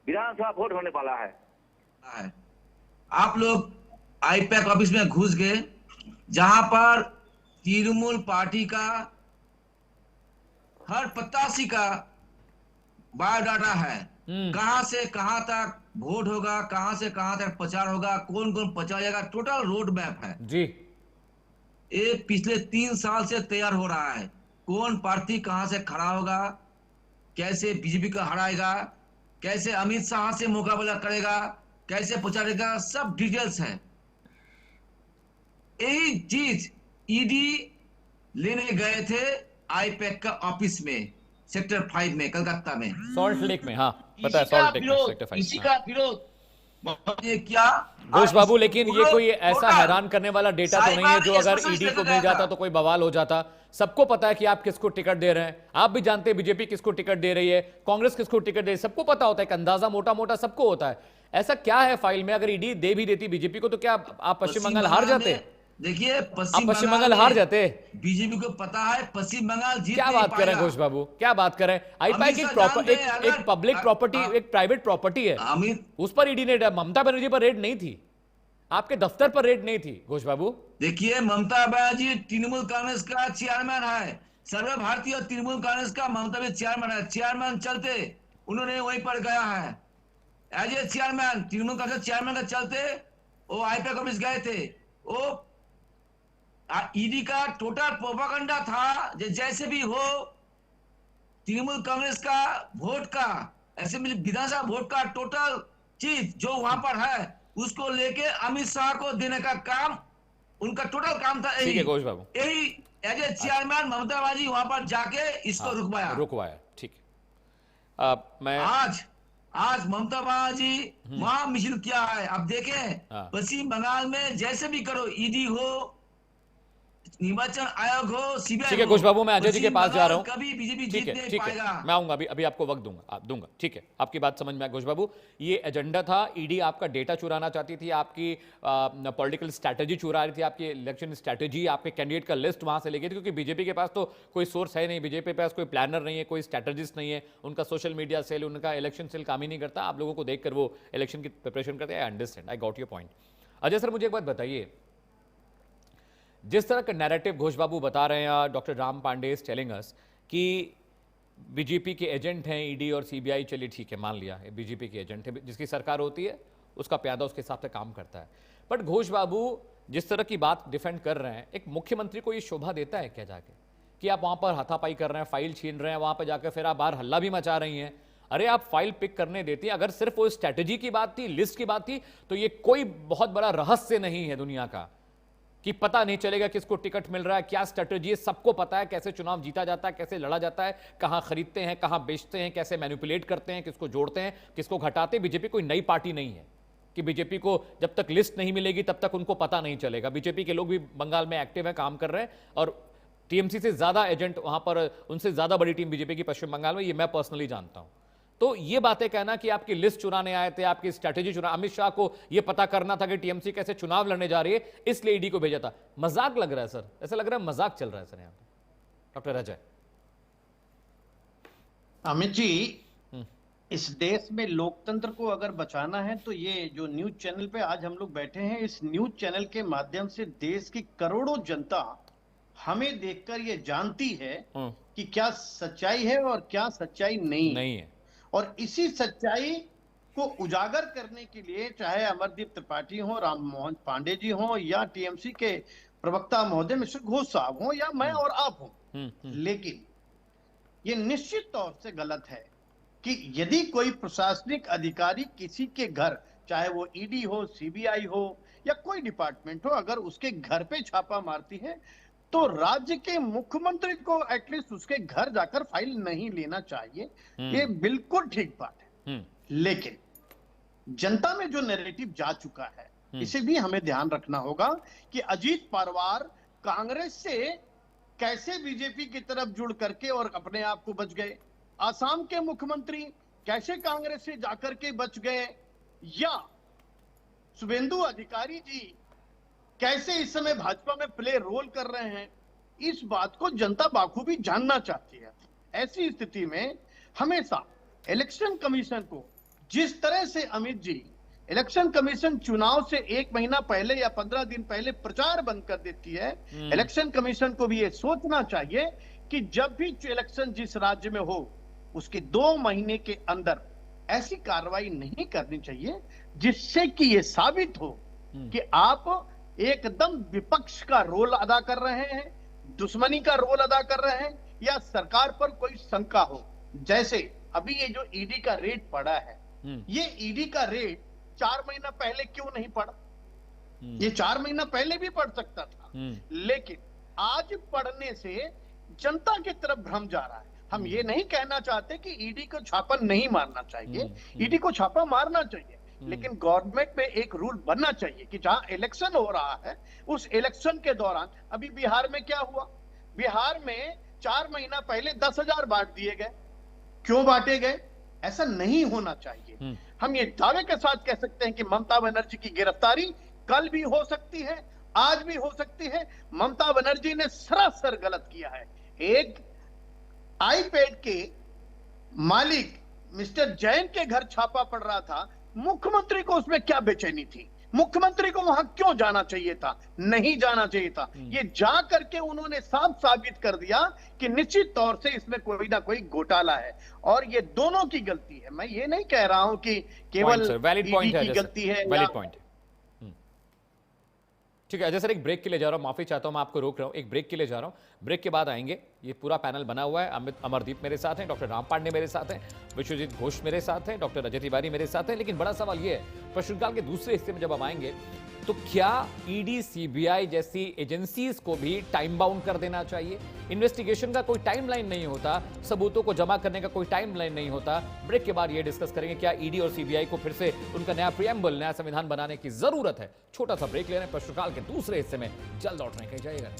[SPEAKER 11] विधानसभा वोट होने वाला है।
[SPEAKER 10] आप लोग आईपैक ऑफिस में घुस गए, जहां पर तृणमूल पार्टी का हर प्रत्याशी का बायोडाटा है, कहां से कहां तक वोट होगा, कहां से कहां तक प्रचार होगा, कौन कौन प्रचार जाएगा, टोटल रोड मैप है
[SPEAKER 1] जी।
[SPEAKER 10] ये पिछले 3 साल से तैयार हो रहा है। कौन पार्टी कहां से खड़ा होगा, कैसे बीजेपी को हराएगा, कैसे अमित शाह से मुकाबला करेगा, कैसे प्रचारेगा, सब डिटेल्स है। यही चीज ईडी लेने गए थे आईपैक का ऑफिस में, सेक्टर 5 में, कलकत्ता में,
[SPEAKER 1] सॉल्ट लेक में। हाँ पता है, सॉल्ट लेक में, सेक्टर 5।
[SPEAKER 10] इसी का विरोध क्या
[SPEAKER 1] घोष बाबू, लेकिन ये कोई ऐसा हैरान करने वाला डेटा तो नहीं है जो अगर ईडी को मिल जाता तो कोई बवाल हो जाता। सबको पता है कि आप किसको टिकट दे रहे हैं, आप भी जानते हैं बीजेपी किसको टिकट दे रही है, कांग्रेस किसको टिकट दे रही है, सबको पता होता है, एक अंदाजा मोटा मोटा सबको होता है। ऐसा क्या है फाइल में, अगर ईडी दे भी देती बीजेपी को तो क्या आप पश्चिम बंगाल हार जाते?
[SPEAKER 10] देखिए
[SPEAKER 1] पश्चिम बंगाल हार जाते।
[SPEAKER 10] बीजेपी को पता है पश्चिम बंगाल जीत
[SPEAKER 1] क्या बात करें घोष बाबू, क्या बात करें? आईपैक एक पब्लिक प्रॉपर्टी, एक प्राइवेट प्रॉपर्टी है, उस पर ईडी ने, ममता बनर्जी पर रेड नहीं थी, आपके दफ्तर पर रेड नहीं थी घोष बाबू।
[SPEAKER 10] देखिए ममता बनर्जी तृणमूल कांग्रेस का चेयरमैन है, सर्व भारतीय तृणमूल कांग्रेस का ममता भी चेयरमैन है। चेयरमैन चलते उन्होंने वहीं पर गया है, as a chairman, Trinamool Congress chairman का चलते वो आईपैक ऑफिस गए थे। वो ईडी का टोटल प्रोपेगेंडा था, जैसे भी हो तृणमूल कांग्रेस का वोट का, असेंबली विधानसभा वोट का टोटल चीज जो वहां पर है उसको लेके अमित शाह को देने का काम उनका टोटल काम था।
[SPEAKER 1] ठीक है घोष बाबू,
[SPEAKER 10] यही as a chairman Mamata Banerjee वहां पर जाके इसको रुकवाया।
[SPEAKER 1] ठीक है। मैं
[SPEAKER 10] आज ममता बनर्जी वहां मिशन किया है। अब देखें पश्चिम बंगाल में जैसे भी करो, ईडी हो, निर्वाचन आयोग हो, सीबीआई।
[SPEAKER 1] ठीक है घोष बाबू, मैं अजय जी के पास जा रहा हूं।
[SPEAKER 10] कभी बीजेपी
[SPEAKER 1] ठीक है, ठीक है, मैं आऊंगा, अभी आपको वक्त दूंगा। ठीक है, आपकी बात समझ में आया घोष बाबू। ये एजेंडा था, ईडी आपका डेटा चुराना चाहती थी, आपकी पॉलिटिकल स्ट्रैटेजी चुरा रही थी, आपकी इलेक्शन स्ट्रैटेजी, आपके कैंडिडेट का लिस्ट वहां से लेके थी, क्योंकि बीजेपी के पास तो कोई सोर्स है नहीं, बीजेपी के पास कोई प्लानर नहीं है, कोई स्ट्रैटेजिस्ट नहीं है, उनका सोशल मीडिया सेल, उनका इलेक्शन सेल काम ही नहीं करता। आप लोगों को देखकर वो इलेक्शन की प्रिपरेशन करते हैं। I understand, I got your point. Ajay sir, मुझे एक बात बताइए, जिस तरह का नैरेटिव घोष बाबू बता रहे हैं, doctor Ram Pandey is telling us कि बीजेपी के एजेंट हैं ईडी और सीबीआई, चलिए ठीक है, मान लिया है बीजेपी के एजेंट है, जिसकी सरकार होती है उसका प्यादा उसके हिसाब से काम करता है। बट घोष बाबू जिस तरह की बात डिफेंड कर रहे हैं, एक मुख्यमंत्री को ये शोभा देता है क्या जाके कि आप वहां पर हाथापाई कर रहे हैं, फाइल छीन रहे हैं, वहां पर जाकर फिर आप बाहर हल्ला भी मचा रही हैं? अरे आप फाइल पिक करने देती हैं। अगर सिर्फ वो स्ट्रैटेजी की बात थी, लिस्ट की बात थी, तो ये कोई बहुत बड़ा रहस्य नहीं है दुनिया का कि पता नहीं चलेगा किसको टिकट मिल रहा है, क्या स्ट्रैटेजी है, सबको पता है कैसे चुनाव जीता जाता है, कैसे लड़ा जाता है, कहां खरीदते हैं, कहां बेचते हैं, कैसे मैनिपुलेट करते हैं, किसको जोड़ते हैं, किसको घटाते हैं। बीजेपी कोई नई पार्टी नहीं है कि बीजेपी को जब तक लिस्ट नहीं मिलेगी तब तक उनको पता नहीं चलेगा। बीजेपी के लोग भी बंगाल में एक्टिव है, काम कर रहे हैं, और टीएमसी से ज्यादा एजेंट वहां पर, उनसे ज्यादा बड़ी टीम बीजेपी की पश्चिम बंगाल में, ये मैं पर्सनली जानता हूं। तो ये बातें कहना कि आपकी लिस्ट चुराने आए थे, आपकी स्ट्रैटेजी चुरा, अमित शाह को ये पता करना था कि टीएमसी कैसे चुनाव लड़ने जा रही है, इसलिए ईडी को भेजा था, मजाक लग रहा है सर, ऐसा लग रहा है मजाक चल रहा है सर यहाँ पे। डॉक्टर अजय।
[SPEAKER 12] अमित जी, इस देश में लोकतंत्र को अगर बचाना है तो ये जो न्यूज चैनल पे आज हम लोग बैठे हैं, इस न्यूज चैनल के माध्यम से देश की करोड़ों जनता हमें देखकर ये जानती है कि क्या सच्चाई है और क्या सच्चाई नहीं है। और इसी सच्चाई को उजागर करने के लिए चाहे अमरदीप त्रिपाठी हो, राम मोहन पांडे जी हो, या टीएमसी के प्रवक्ता महोदय मिस्टर घोष साहब हो, या मैं और आप हो, लेकिन ये निश्चित तौर से गलत है कि यदि कोई प्रशासनिक अधिकारी किसी के घर, चाहे वो ईडी हो, सीबीआई हो या कोई डिपार्टमेंट हो, अगर उसके घर पे छापा मारती है तो राज्य के मुख्यमंत्री को एटलीस्ट उसके घर जाकर फाइल नहीं लेना चाहिए। ये बिल्कुल ठीक बात है। लेकिन जनता में जो नैरेटिव जा चुका है, इसे भी हमें ध्यान रखना होगा कि अजीत पवार कांग्रेस से कैसे बीजेपी की तरफ जुड़ करके और अपने आप को बच गए, आसाम के मुख्यमंत्री कैसे कांग्रेस से जाकर के बच गए, या शुभेंदु अधिकारी जी कैसे इस समय भाजपा में प्ले रोल कर रहे हैं, इस बात को जनता बाखूबी जानना चाहती है। ऐसी स्थिति में हमेशा इलेक्शन कमीशन को, जिस तरह से अमित जी इलेक्शन कमीशन चुनाव से 1 महीना पहले या 15 दिन पहले प्रचार बंद कर देती है, इलेक्शन कमीशन को भी ये सोचना चाहिए कि जब भी इलेक्शन जिस राज्य में हो उसके 2 महीने के अंदर ऐसी कार्रवाई नहीं करनी चाहिए जिससे कि ये साबित हो कि आप एकदम विपक्ष का रोल अदा कर रहे हैं, दुश्मनी का रोल अदा कर रहे हैं, या सरकार पर कोई शंका हो। जैसे अभी ये जो ईडी का रेड पड़ा है, ये ईडी का रेड 4 महीना पहले क्यों नहीं पड़ा? ये 4 महीना पहले भी पड़ सकता था, लेकिन आज पढ़ने से जनता की तरफ भ्रम जा रहा है। हम ये नहीं कहना चाहते कि ईडी को छापा नहीं मारना चाहिए, ईडी को छापा मारना चाहिए, लेकिन गवर्नमेंट में एक रूल बनना चाहिए कि जहां इलेक्शन हो रहा है उस इलेक्शन के दौरान, अभी बिहार में क्या हुआ, बिहार में 4 महीना पहले 10,000 बांट दिए गए। क्यों बांटे गए? ऐसा नहीं होना चाहिए। हम ये दावे के साथ कह सकते हैं कि ममता बनर्जी की गिरफ्तारी कल भी हो सकती है, आज भी हो सकती है। ममता बनर्जी ने सरासर गलत किया है। एक आईपैड के मालिक मिस्टर जैन के घर छापा पड़ रहा था, मुख्यमंत्री को उसमें क्या बेचैनी थी? मुख्यमंत्री को वहां क्यों जाना चाहिए था? नहीं जाना चाहिए था। ये जा करके उन्होंने साफ साबित कर दिया कि निश्चित तौर से इसमें कोई ना कोई घोटाला है, और ये दोनों की गलती है। मैं ये नहीं कह रहा हूं कि केवल ईडी की गलती है।
[SPEAKER 1] Valid point. ठीक है अजय सर, एक ब्रेक के लिए जा रहा हूं, माफी चाहता हूं, मैं आपको रोक रहा हूं, एक ब्रेक के लिए जा रहा हूं। ब्रेक के बाद आएंगे। ये पूरा पैनल बना हुआ है। अमरदीप मेरे साथ हैं, डॉक्टर राम पांडे मेरे साथ हैं, विश्वजीत घोष मेरे साथ हैं, डॉक्टर अजय तिवारी मेरे साथ हैं। लेकिन बड़ा सवाल ये है, प्रश्नकाल के दूसरे हिस्से में जब हम आएंगे तो क्या ईडी सीबीआई जैसी एजेंसीज को भी टाइम बाउंड कर देना चाहिए? इन्वेस्टिगेशन का कोई टाइमलाइन नहीं होता, सबूतों को जमा करने का कोई टाइमलाइन नहीं होता। ब्रेक के बाद ये डिस्कस करेंगे क्या ईडी और सीबीआई को फिर से उनका नया प्रिएम्बल, नया संविधान बनाने की जरूरत है। छोटा सा ब्रेक ले रहे हैं, प्रश्नकाल के दूसरे हिस्से में जल्द लौटने कहीं जाएगा।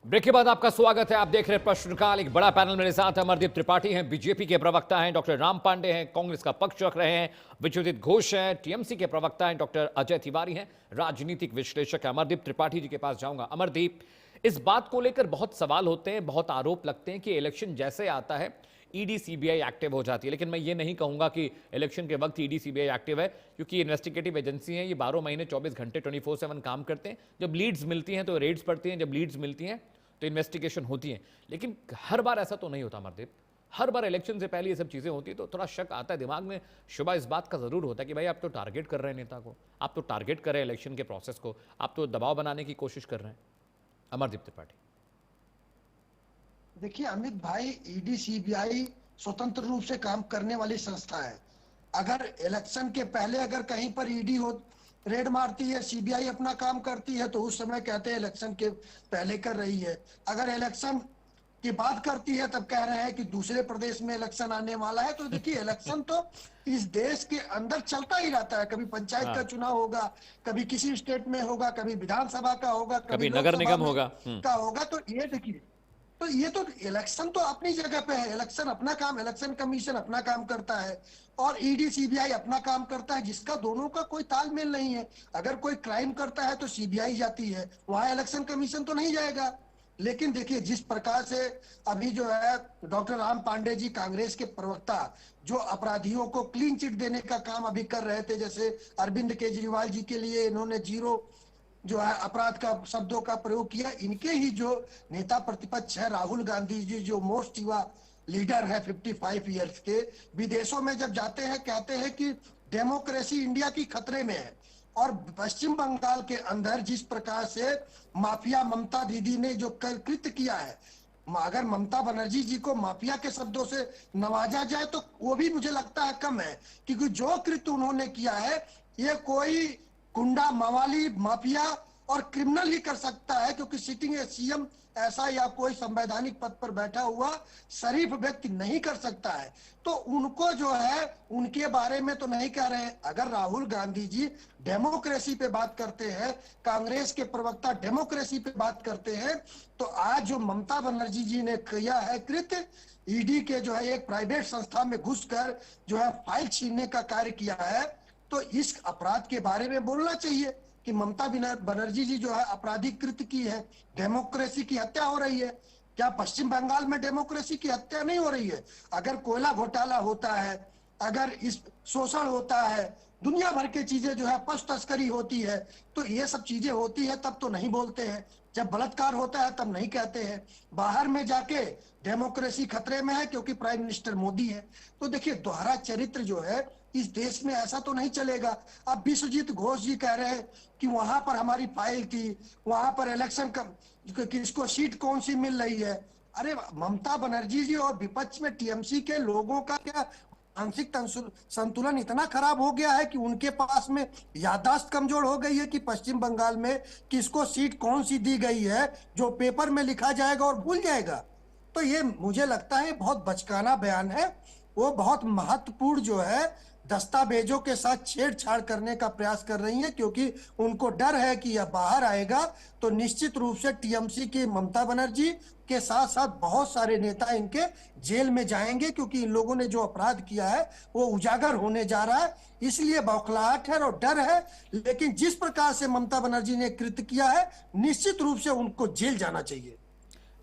[SPEAKER 1] ब्रेक के बाद आपका स्वागत है। आप देख रहे हैं प्रश्नकाल। एक बड़ा पैनल मेरे साथ है। अमरदीप त्रिपाठी हैं, बीजेपी के प्रवक्ता हैं, डॉक्टर राम पांडे हैं, कांग्रेस का पक्ष रख रहे हैं, विश्वजीत घोष हैं, टीएमसी के प्रवक्ता हैं, डॉक्टर अजय तिवारी हैं, राजनीतिक विश्लेषक हैं। अमरदीप त्रिपाठी जी के पास जाऊंगा। अमरदीप, इस बात को लेकर बहुत सवाल होते हैं, बहुत आरोप लगते हैं कि इलेक्शन जैसे आता है ईडी सीबीआई एक्टिव हो जाती है। लेकिन मैं ये नहीं कहूंगा कि इलेक्शन के वक्त ईडी सीबीआई एक्टिव है, क्योंकि इन्वेस्टिगेटिव एजेंसी है, ये 12 महीने 24 घंटे 24/7 काम करते हैं। जब लीड्स मिलती हैं तो रेड्स पड़ती हैं, जब लीड्स मिलती हैं तो इन्वेस्टिगेशन होती है। लेकिन हर बार ऐसा तो नहीं होता अमरदीप। हर बार इलेक्शन से पहले ये सब चीजें होती है तो थोड़ा शक आता है दिमाग में, शुबा इस बात का जरूर होता है कि भाई आप तो टारगेट कर रहे हैं नेता को, आप तो टारगेट कर रहे हैं इलेक्शन के प्रोसेस को, आप तो दबाव बनाने की कोशिश कर रहे हैं। अमरदीप त्रिपाठी,
[SPEAKER 8] देखिए अमित भाई, ईडी सीबीआई स्वतंत्र रूप से काम करने वाली संस्था है। अगर इलेक्शन के पहले अगर कहीं पर ईडी हो रेड मारती है, सीबीआई अपना काम करती है, तो उस समय कहते हैं इलेक्शन के पहले कर रही है। अगर इलेक्शन की बात करती है तब कह रहे हैं कि दूसरे प्रदेश में इलेक्शन आने वाला है। तो देखिए इलेक्शन तो इस देश के अंदर चलता ही रहता है। कभी पंचायत का चुनाव होगा, कभी किसी स्टेट में होगा, कभी विधानसभा का होगा,
[SPEAKER 1] कभी नगर निगम होगा
[SPEAKER 8] तो ये देखिए, तो ये तो इलेक्शन तो अपनी जगह पे है। इलेक्शन अपना काम, इलेक्शन कमीशन अपना काम करता है और ईडी सीबीआई अपना काम करता है, जिसका दोनों का कोई तालमेल नहीं है। अगर कोई क्राइम करता है तो सीबीआई जाती है, वहां इलेक्शन कमीशन तो नहीं जाएगा। लेकिन देखिए जिस प्रकार से अभी जो है डॉक्टर राम पांडे जी, कांग्रेस के प्रवक्ता, जो अपराधियों को क्लीन चिट देने का काम अभी कर रहे थे, जैसे अरविंद केजरीवाल जी के लिए इन्होंने 0 जो है अपराध का शब्दों का प्रयोग किया। इनके ही जो नेता प्रतिपक्ष है राहुल गांधी जी, जो मोस्ट युवा लीडर है 55 इयर्स के, विदेशों में जब जाते हैं कहते हैं कि डेमोक्रेसी इंडिया की खतरे में है। और पश्चिम बंगाल के अंदर जिस प्रकार से माफिया ममता दीदी ने जो कृत्य किया है, अगर ममता बनर्जी जी को माफिया के शब्दों से नवाजा जाए तो वो भी मुझे लगता है कम है, क्योंकि जो कृत्य उन्होंने किया है ये कोई गुंडा मवाली माफिया और क्रिमिनल ही कर सकता है, क्योंकि सिटिंग सीएम ऐसा या कोई संवैधानिक पद पर बैठा हुआ शरीफ व्यक्ति नहीं कर सकता है। तो उनको जो है उनके बारे में तो नहीं कह रहे हैं। अगर राहुल गांधी जी डेमोक्रेसी पे बात करते हैं, कांग्रेस के प्रवक्ता डेमोक्रेसी पे बात करते हैं, तो आज जो ममता बनर्जी जी ने किया है कृत्य, ईडी के जो है एक प्राइवेट संस्था में घुसकर जो है फाइल छीनने का कार्य किया है, तो इस अपराध के बारे में बोलना चाहिए कि ममता बनर्जी जी जो है आपराधिक कृत्य की है, डेमोक्रेसी की हत्या हो रही है। क्या पश्चिम बंगाल में डेमोक्रेसी की हत्या नहीं हो रही है? अगर कोयला घोटाला होता है, अगर इस शोषण होता है, दुनिया भर की चीजें जो है पशु तस्करी होती है, तो ये सब चीजें होती है तब तो नहीं बोलते हैं। जब बलात्कार होता है तब नहीं कहते हैं। बाहर में जाके डेमोक्रेसी खतरे में है क्योंकि प्राइम मिनिस्टर मोदी है। तो देखिए दोहरा चरित्र जो है इस देश में ऐसा तो नहीं चलेगा। अब विश्वजीत घोष जी कह रहे हैं कि वहां पर हमारी फाइल थी, वहां पर इलेक्शन किसको सीट कौन सी मिल रही है। अरे ममता बनर्जी जी और विपक्ष में टीएमसी के लोगों का क्या मानसिक संतुलन इतना खराब हो गया है कि उनके पास में याददाश्त कमजोर हो गई है कि पश्चिम बंगाल में किसको सीट कौन सी दी गई है जो पेपर में लिखा जाएगा और भूल जाएगा। तो ये मुझे लगता है बहुत बचकाना बयान है। वो बहुत महत्वपूर्ण जो है दस्तावेजों के साथ छेड़छाड़ करने का प्रयास कर रही है, क्योंकि उनको डर है कि यह बाहर आएगा तो निश्चित रूप से टीएमसी की ममता बनर्जी के साथ साथ बहुत सारे नेता इनके जेल में जाएंगे, क्योंकि इन लोगों ने जो अपराध किया है वो उजागर होने जा रहा है। इसलिए बौखलाहट है और डर है। लेकिन जिस प्रकार से ममता बनर्जी ने कृत्य किया है, निश्चित रूप से उनको जेल जाना चाहिए।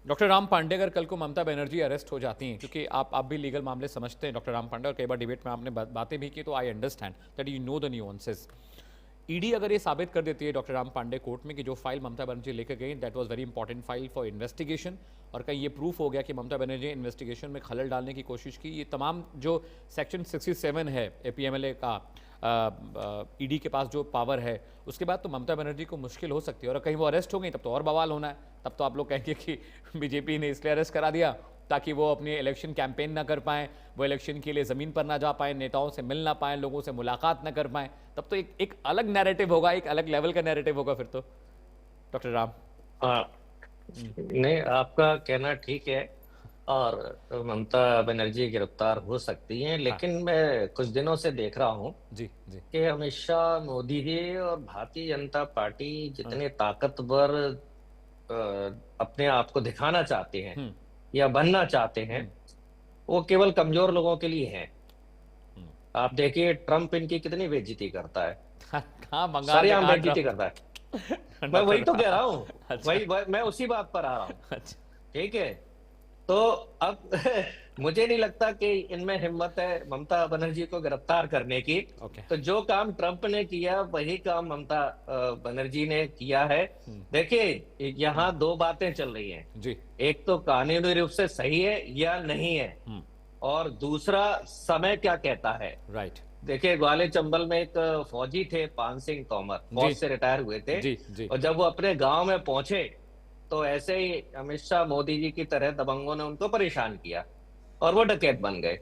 [SPEAKER 1] डॉक्टर राम पांडे, अगर कल को ममता बनर्जी अरेस्ट हो जाती हैं, क्योंकि आप भी लीगल मामले समझते हैं डॉक्टर राम पांडे, और कई बार डिबेट में आपने बातें भी की, तो I understand that you know the nuances. ED अगर ये साबित कर देती है डॉक्टर राम पांडे कोर्ट में कि जो फाइल ममता बनर्जी लेकर गई that was very important file for investigation, और कहीं ये प्रूफ हो गया कि ममता बनर्जी ने इन्वेस्टिगेशन में खलल डालने की कोशिश की, ये तमाम जो सेक्शन 67 है एपीएमएलए का, ईडी के पास जो पावर है, उसके बाद तो ममता बनर्जी को मुश्किल हो सकती है। और कहीं वो अरेस्ट हो गई तब तो और बवाल होना है। तब तो आप लोग कहेंगे कि बीजेपी ने इसलिए अरेस्ट करा दिया ताकि वो अपनी इलेक्शन कैंपेन ना कर पाएं, वो इलेक्शन के लिए ज़मीन पर ना जा पाएं, नेताओं से मिल ना पाएं, लोगों से मुलाकात ना कर पाएं। तब तो एक अलग नैरेटिव होगा, एक अलग लेवल का नैरेटिव होगा फिर तो। डॉक्टर राम।
[SPEAKER 9] नहीं, आपका कहना ठीक है और ममता बनर्जी गिरफ्तार हो सकती हैं, लेकिन मैं कुछ दिनों से देख रहा हूँ
[SPEAKER 1] जी
[SPEAKER 9] कि हमेशा मोदी जी और भारतीय जनता पार्टी जितने ताकतवर अपने आप को दिखाना चाहते हैं या बनना चाहते हैं, वो केवल कमजोर लोगों के लिए हैं। आप देखिए ट्रम्प इनकी कितनी बेइज्जती करता है, सरेआम बेइज्जती करता है। मैं वही तो कह रहा हूँ, वही मैं उसी बात पर आ रहा हूँ। ठीक है, तो अब मुझे नहीं लगता कि इनमें हिम्मत है ममता बनर्जी को गिरफ्तार करने की। तो जो काम ट्रंप ने किया वही काम ममता बनर्जी ने किया है। देखिए यहाँ दो बातें चल रही हैं
[SPEAKER 1] जी,
[SPEAKER 9] एक तो कानूनी रूप से सही है या नहीं है, और दूसरा समय क्या कहता है।
[SPEAKER 1] राइट।
[SPEAKER 9] देखिए ग्वालियर चंबल में एक फौजी थे, पान सिंह तोमर, फौज से रिटायर हुए थे।
[SPEAKER 1] जी।
[SPEAKER 9] और जब वो अपने गांव में पहुंचे तो ऐसे ही अमित शाह मोदी जी की तरह दबंगों ने उनको परेशान किया और वो डकैत बन गए।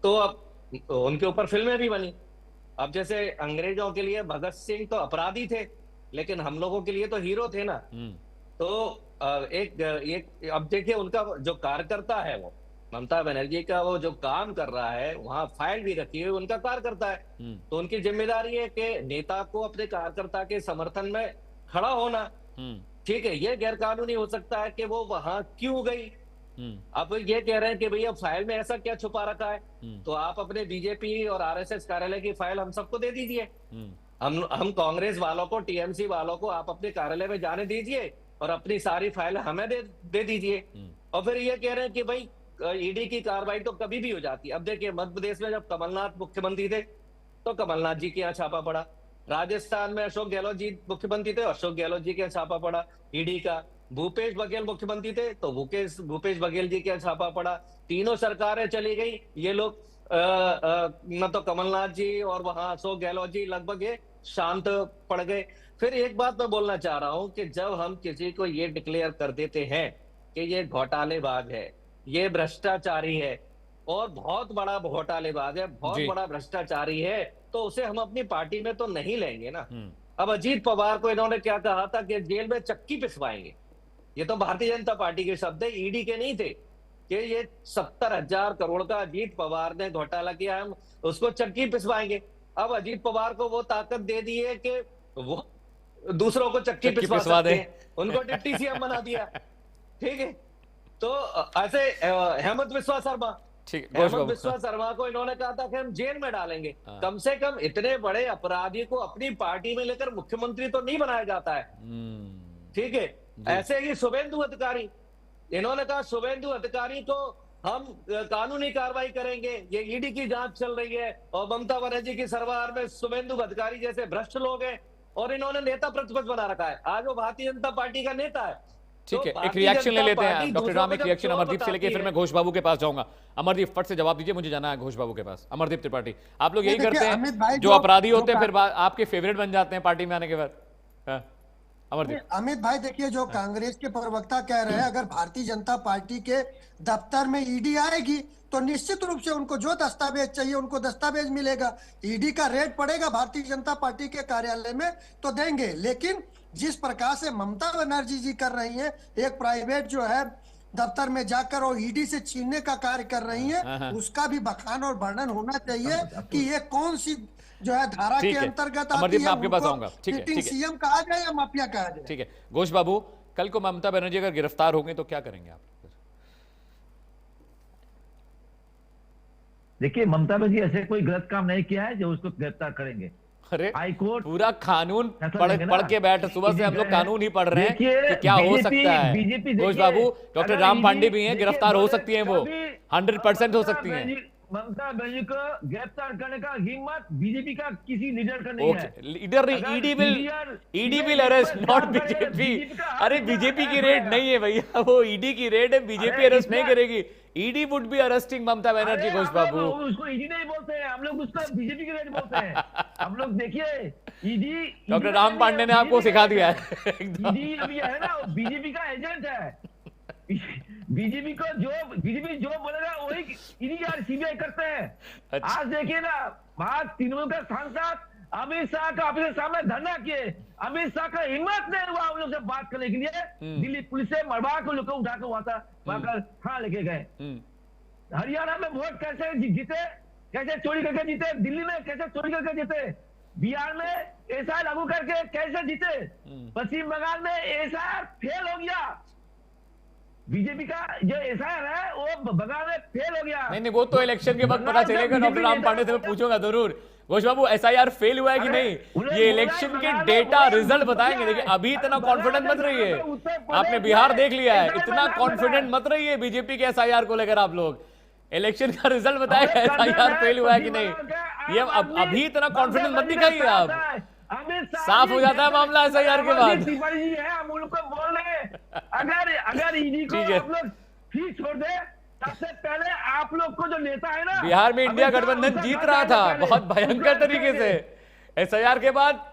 [SPEAKER 9] तो अब उनके ऊपर फिल्में भी बनी। अब जैसे अंग्रेजों के लिए भगत सिंह तो अपराधी थे, लेकिन हम लोगों के लिए तो हीरो थे ना। तो एक अब देखिए उनका जो कार्यकर्ता है, वो ममता बनर्जी का वो जो काम कर रहा है, वहां फाइल भी रखी हुई उनका कार्यकर्ता है। तो उनकी जिम्मेदारी है कि नेता को अपने कार्यकर्ता के समर्थन में खड़ा होना। ठीक है, ये गैर कानूनी हो सकता है कि वो वहां क्यों गई। अब ये कह रहे हैं कि भैया फाइल में ऐसा क्या छुपा रखा है, तो आप अपने बीजेपी और आरएसएस कार्यालय की फाइल हम सबको दे दीजिए। हम कांग्रेस वालों को, टीएमसी वालों को आप अपने कार्यालय में जाने दीजिए और अपनी सारी फाइल हमें दे दीजिए। और फिर ये कह रहे हैं कि भाई ईडी की कार्रवाई तो कभी भी हो जाती है। अब देखिए मध्य प्रदेश में जब कमलनाथ मुख्यमंत्री थे तो कमलनाथ जी के यहाँ छापा पड़ा, राजस्थान में अशोक गहलोत जी मुख्यमंत्री थे, अशोक गहलोत जी के छापा पड़ा ईडी का। भूपेश बघेल मुख्यमंत्री थे तो भूपेश बघेल जी के छापा पड़ा। तीनों सरकारें चली गई, ये लोग न तो कमलनाथ जी और वहां अशोक गहलोत जी लगभग ये शांत पड़ गए। फिर एक बात मैं बोलना चाह रहा हूं कि जब हम किसी को ये डिक्लेयर कर देते हैं कि ये घोटालेबाज है, ये भ्रष्टाचारी है और बहुत बड़ा घोटालेबाज है, बहुत बड़ा भ्रष्टाचारी है, तो उसे हम अपनी पार्टी में तो नहीं लेंगे ना। अब अजीत पवार को इन्होंने क्या कहा था कि जेल में चक्की पिसवाएंगे। ये तो भारतीय जनता पार्टी के शब्द है, ईडी के नहीं थे, कि ये 70,000 करोड़ का अजीत पवार ने घोटाला किया, हम उसको चक्की पिसवाएंगे। अब अजीत पवार को वो ताकत दे दी है कि वो दूसरों को चक्की पिसवा सकते हैं, उनको डिप्टी सीएम बना दिया। ठीक है, तो ऐसे हेमंत बिस्वा शर्मा, हेमंत बिस्वा शर्मा को इन्होंने कहा था कि हम जेल में डालेंगे। कम से कम इतने बड़े अपराधी को अपनी पार्टी में लेकर मुख्यमंत्री तो नहीं बनाया जाता है। ठीक है, ऐसे ही शुभेंदु अधिकारी, इन्होंने कहा शुभेंदु अधिकारी को हम कानूनी कार्रवाई करेंगे, ये ईडी की जांच चल रही है और ममता बनर्जी की सरकार में शुभेंदु अधिकारी जैसे भ्रष्ट लोग हैं और इन्होंने नेता प्रतिपक्ष बना रखा है। आज वो भारतीय जनता पार्टी का नेता है।
[SPEAKER 1] ठीक है, एक रिएक्शन ले लेते हैं डॉक्टर राम, एक रिएक्शन अमरदीप से लेके फिर मैं घोष बाबू के पास जाऊंगा। अमरदीप फट से जवाब दीजिए, मुझे जाना है घोष बाबू के पास। अमरदीप त्रिपाठी, आप लोग यही करते हैं, जो अपराधी होते हैं फिर आपके फेवरेट बन जाते हैं पार्टी में आने के बाद।
[SPEAKER 8] अमित भाई देखिए, जो कांग्रेस के प्रवक्ता कह रहे हैं, अगर भारतीय जनता पार्टी के दफ्तर में ईडी आएगी तो निश्चित रूप से उनको जो दस्तावेज चाहिए उनको दस्तावेज मिलेगा। ईडी का रेड पड़ेगा भारतीय जनता पार्टी के कार्यालय में तो देंगे, लेकिन जिस प्रकार से ममता बनर्जी जी कर रही हैं, एक प्राइवेट जो है दफ्तर में जाकर और ईडी से छीनने का कार्य कर रही हैं, उसका भी बखान और वर्णन होना चाहिए कि ये कौन सी जो है धारा के अंतर्गत आती है।
[SPEAKER 1] आपके पास आऊंगा। ठीक है,
[SPEAKER 8] सीएम कहा जाए या माफिया कहा जाए।
[SPEAKER 1] ठीक है, घोष बाबू, कल को ममता बनर्जी अगर गिरफ्तार होंगे तो क्या करेंगे आप?
[SPEAKER 13] देखिए, ममता बनर्जी ऐसे कोई गलत काम नहीं किया है जो उसको गिरफ्तार करेंगे।
[SPEAKER 1] अरे
[SPEAKER 13] हाईकोर्ट
[SPEAKER 1] पूरा कानून पढ़ के बैठ, सुबह से हम लोग कानून ही पढ़ रहे हैं कि क्या हो सकता है। घोष बाबू, डॉक्टर राम पांडे भी हैं, गिरफ्तार हो सकती हैं, वो 100% हो सकती हैं।
[SPEAKER 13] ममता बनर्जी को गिरफ्तार करने का हिम्मत बीजेपी का किसी लीडर का नहीं है।
[SPEAKER 1] लीडर नहीं, ED will arrest, not BJP. अरे बीजेपी की रेड नहीं है भैया, वो ईडी की रेड है, बीजेपी अरेस्ट नहीं करेगी। ED would be arresting Mamata Banerjee. Ghosh बाबू,
[SPEAKER 13] उसको ईडी नहीं बोलते हैं हम लोग, उसको बीजेपी की रेड बोलते हैं हम लोग। देखिए, ईडी
[SPEAKER 1] डॉक्टर राम पांडे ने आपको सिखा दिया है।
[SPEAKER 13] ईडी अभी है ना, बीजेपी का एजेंट है। बीजेपी जो बोलेगा वही ईडी और सीबीआई करते हैं। आज देखिए ना, तृणमूल का सांसद अमित शाह का ऑफिस के सामने धरना किए, अमित शाह का हिम्मत नहीं हुआ उन लोग से बात करने के लिए। दिल्ली पुलिस से मरवा के लोग को उठा के वहां लेके गए। हरियाणा में वोट कैसे जीते, कैसे चोरी करके जीते, दिल्ली में कैसे चोरी करके जीते, बिहार में एसआईआर लागू करके कैसे जीते, पश्चिम बंगाल में एसआईआर फेल हो गया। बीजेपी का जो एसआईआर है वो बंगाल में फेल हो गया।
[SPEAKER 1] नहीं, वो तो इलेक्शन के वक्त पता चलेगा। डॉक्टर राम पांडे से मैं पूछूंगा जरूर। घोष बाबू, एसआईआर फेल हुआ है कि नहीं, ये इलेक्शन के डेटा रिजल्ट बताएंगे। देखिए, अभी इतना कॉन्फिडेंट मत रहिए, आपने बिहार देख लिया है, इतना कॉन्फिडेंट मत रहिए बीजेपी के एसआईआर को लेकर। आप लोग इलेक्शन का रिजल्ट बताएगा एसआईआर फेल हुआ है कि नहीं। ये अभी इतना कॉन्फिडेंस मत दिखाइए आप, साफ हो जाता है मामला एसआईआर के बाद।
[SPEAKER 13] अगर ईडी को आप लोग फीस छोड़ दे, सबसे पहले आप लोग को जो नेता है ना,
[SPEAKER 1] बिहार में इंडिया गठबंधन जीत रहा था बहुत भयंकर तरीके से, एसआईआर के बाद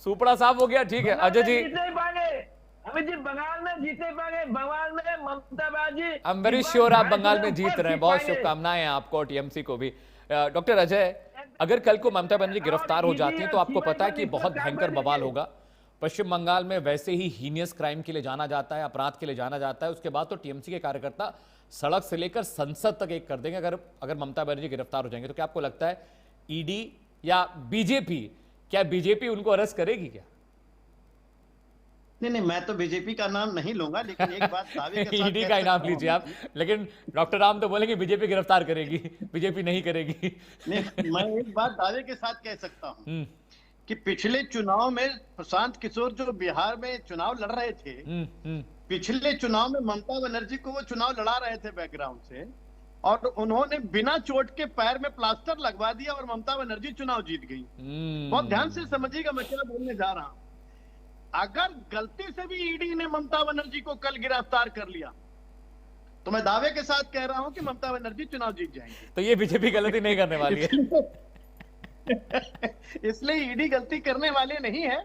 [SPEAKER 1] सुपड़ा साफ हो गया। ठीक है अजय जी,
[SPEAKER 13] अमित जी, बंगाल में जीते पाएंगे, बंगाल में Mamata Banerjee,
[SPEAKER 1] I am very sure आप बंगाल में जीत रहे हैं, बहुत शुभकामनाएं हैं आपको और टीएमसी को भी। डॉक्टर अजय, अगर कल को ममता बनर्जी गिरफ्तार हो जाती है तो आपको पता है कि बहुत भयंकर बवाल होगा। पश्चिम बंगाल में वैसे ही हीनियस क्राइम के लिए जाना जाता है, अपराध के लिए जाना जाता है, उसके बाद तो टीएमसी के कार्यकर्ता सड़क से लेकर संसद तक एक कर देंगे अगर ममता बनर्जी गिरफ्तार हो जाएंगे। तो क्या आपको लगता है ईडी या बीजेपी, क्या बीजेपी उनको अरेस्ट करेगी क्या?
[SPEAKER 12] नहीं, मैं तो बीजेपी का नाम नहीं लूंगा, लेकिन एक बात दावे के साथ
[SPEAKER 1] ईडी का नाम लीजिए आप, लेकिन डॉक्टर राम तो बोलेंगे बीजेपी गिरफ्तार करेगी, बीजेपी नहीं करेगी।
[SPEAKER 12] नहीं, मैं एक बात दावे के साथ कह सकता हूँ कि पिछले चुनाव में प्रशांत किशोर जो बिहार में चुनाव लड़ रहे थे, पिछले चुनाव में ममता बनर्जी को वो चुनाव लड़ा रहे थे बैकग्राउंड से, और उन्होंने बिना चोट के पैर में प्लास्टर लगवा दिया और ममता बनर्जी चुनाव जीत गई। बहुत ध्यान से समझिएगा मैं क्या बोलने जा रहा हूं। अगर गलती से भी ईडी ने ममता बनर्जी को कल गिरफ्तार कर लिया तो मैं दावे के साथ कह रहा हूं कि ममता बनर्जी चुनाव जीत जाएंगे।
[SPEAKER 1] तो ये बीजेपी गलती नहीं करने वाली है।
[SPEAKER 12] इसलिए ईडी गलती करने वाले नहीं है,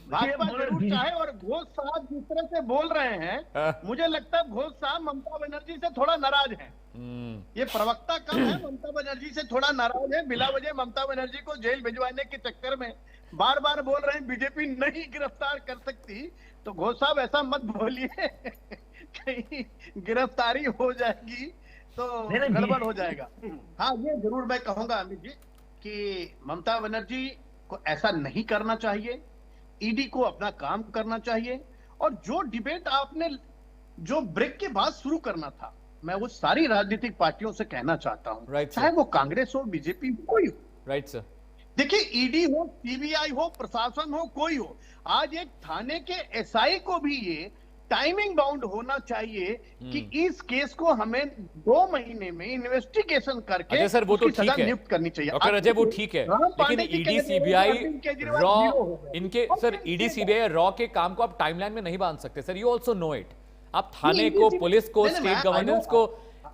[SPEAKER 12] भाजपा जरूर चाहे। और घोष साहब जिस तरह से बोल रहे हैं, मुझे लगता है घोष साहब ममता बनर्जी से थोड़ा नाराज हैं। ये प्रवक्ता कम है, ममता बनर्जी से थोड़ा नाराज है, बिला वजह ममता बनर्जी को जेल भिजवाने के चक्कर में बार बार बोल रहे हैं बीजेपी नहीं गिरफ्तार कर सकती। तो घोष साहब ऐसा मत बोलिए कहीं गिरफ्तारी हो जाएगी तो गड़बड़ हो जाएगा। हाँ, ये जरूर मैं कहूंगा अमित जी कि ममता बनर्जी को ऐसा नहीं करना चाहिए, ईडी को अपना काम करना चाहिए, और जो डिबेट आपने जो ब्रेक के बाद शुरू करना था, मैं वो सारी राजनीतिक पार्टियों से कहना चाहता हूं, चाहे वो कांग्रेस हो, बीजेपी हो, कोई हो।
[SPEAKER 1] Right sir.
[SPEAKER 12] देखिए, ईडी हो, सीबीआई हो, प्रशासन हो, कोई हो, आज एक थाने के एसआई को भी ये टाइमिंग बाउंड होना चाहिए कि इस केस को हमें 2 महीने में इन्वेस्टिगेशन करके
[SPEAKER 1] अजय सर वो तो ठीक है
[SPEAKER 12] नियुक्त करनी चाहिए।
[SPEAKER 1] डॉक्टर अजय, वो ठीक है, लेकिन ईडी सीबीआई रॉ, इनके सर ईडी सीबीआई रॉ के काम को आप टाइमलाइन में नहीं बांध सकते sir, you also know it. आप थाने को, पुलिस को, स्टेट गवर्नेंस को,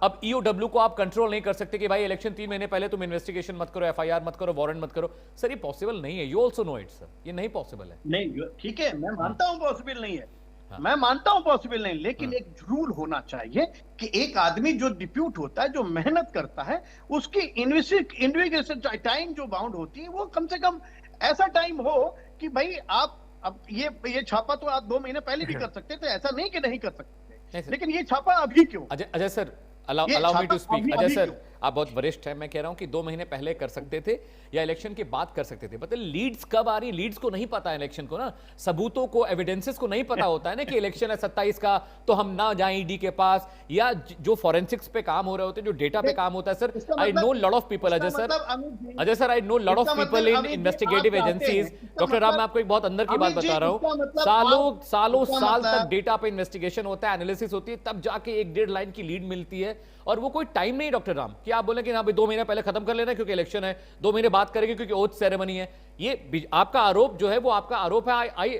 [SPEAKER 1] अब ईओडब्ल्यू को आप कंट्रोल नहीं कर सकते कि भाई इलेक्शन 3 महीने पहले तुम इन्वेस्टिगेशन मत करो, एफआईआर मत करो, वारंट मत करो। सर ये पॉसिबल नहीं है, you also know it sir, ये नहीं पॉसिबल है।
[SPEAKER 12] नहीं, ठीक है, मैं मानता हूं पॉसिबल नहीं है, मैं मानता हूं पॉसिबल नहीं, लेकिन एक रूल होना चाहिए कि एक आदमी जो डिप्यूट होता है, जो मेहनत करता है, उसकी इन्वेस्टिगेशन टाइम जो बाउंड होती है वो कम से कम ऐसा टाइम हो कि भाई आप अब ये छापा तो आप 2 महीने पहले भी कर सकते थे, ऐसा नहीं कि नहीं कर सकते, लेकिन ये छापा अभी क्यों?
[SPEAKER 1] Ajay sir allow me to speak. Ajay sir आप बहुत वरिष्ठ हैं, मैं कह रहा हूं कि 2 महीने पहले कर सकते थे या इलेक्शन के बाद कर सकते थे। मतलब लीड्स कब आ रही, लीड्स को नहीं पता है इलेक्शन को ना, सबूतों को, एविडेंसेस को नहीं पता होता है ना कि इलेक्शन है 27 का तो हम ना जाएं ईडी के पास, या जो फॉरेंसिक्स पे काम हो रहे होते हैं, जो डेटा पे काम होता है। Sir I know lot of people, Ajay sir I know lot of people in investigative agencies. Doctor Ram, मैं आपको एक बहुत अंदर की बात बता रहा हूं, सालों साल तक डेटा पे इन्वेस्टिगेशन होता है, एनालिसिस होती है, तब जाके 1-1.5 लाइन की लीड मिलती है, और वो कोई टाइम नहीं डॉक्टर राम कि आप बोले कि हाँ भाई 2 महीने पहले खत्म कर लेना क्योंकि इलेक्शन है, 2 महीने बाद करेंगे क्योंकि ओथ सेरेमनी है। ये आपका आरोप जो है वो आपका आरोप है,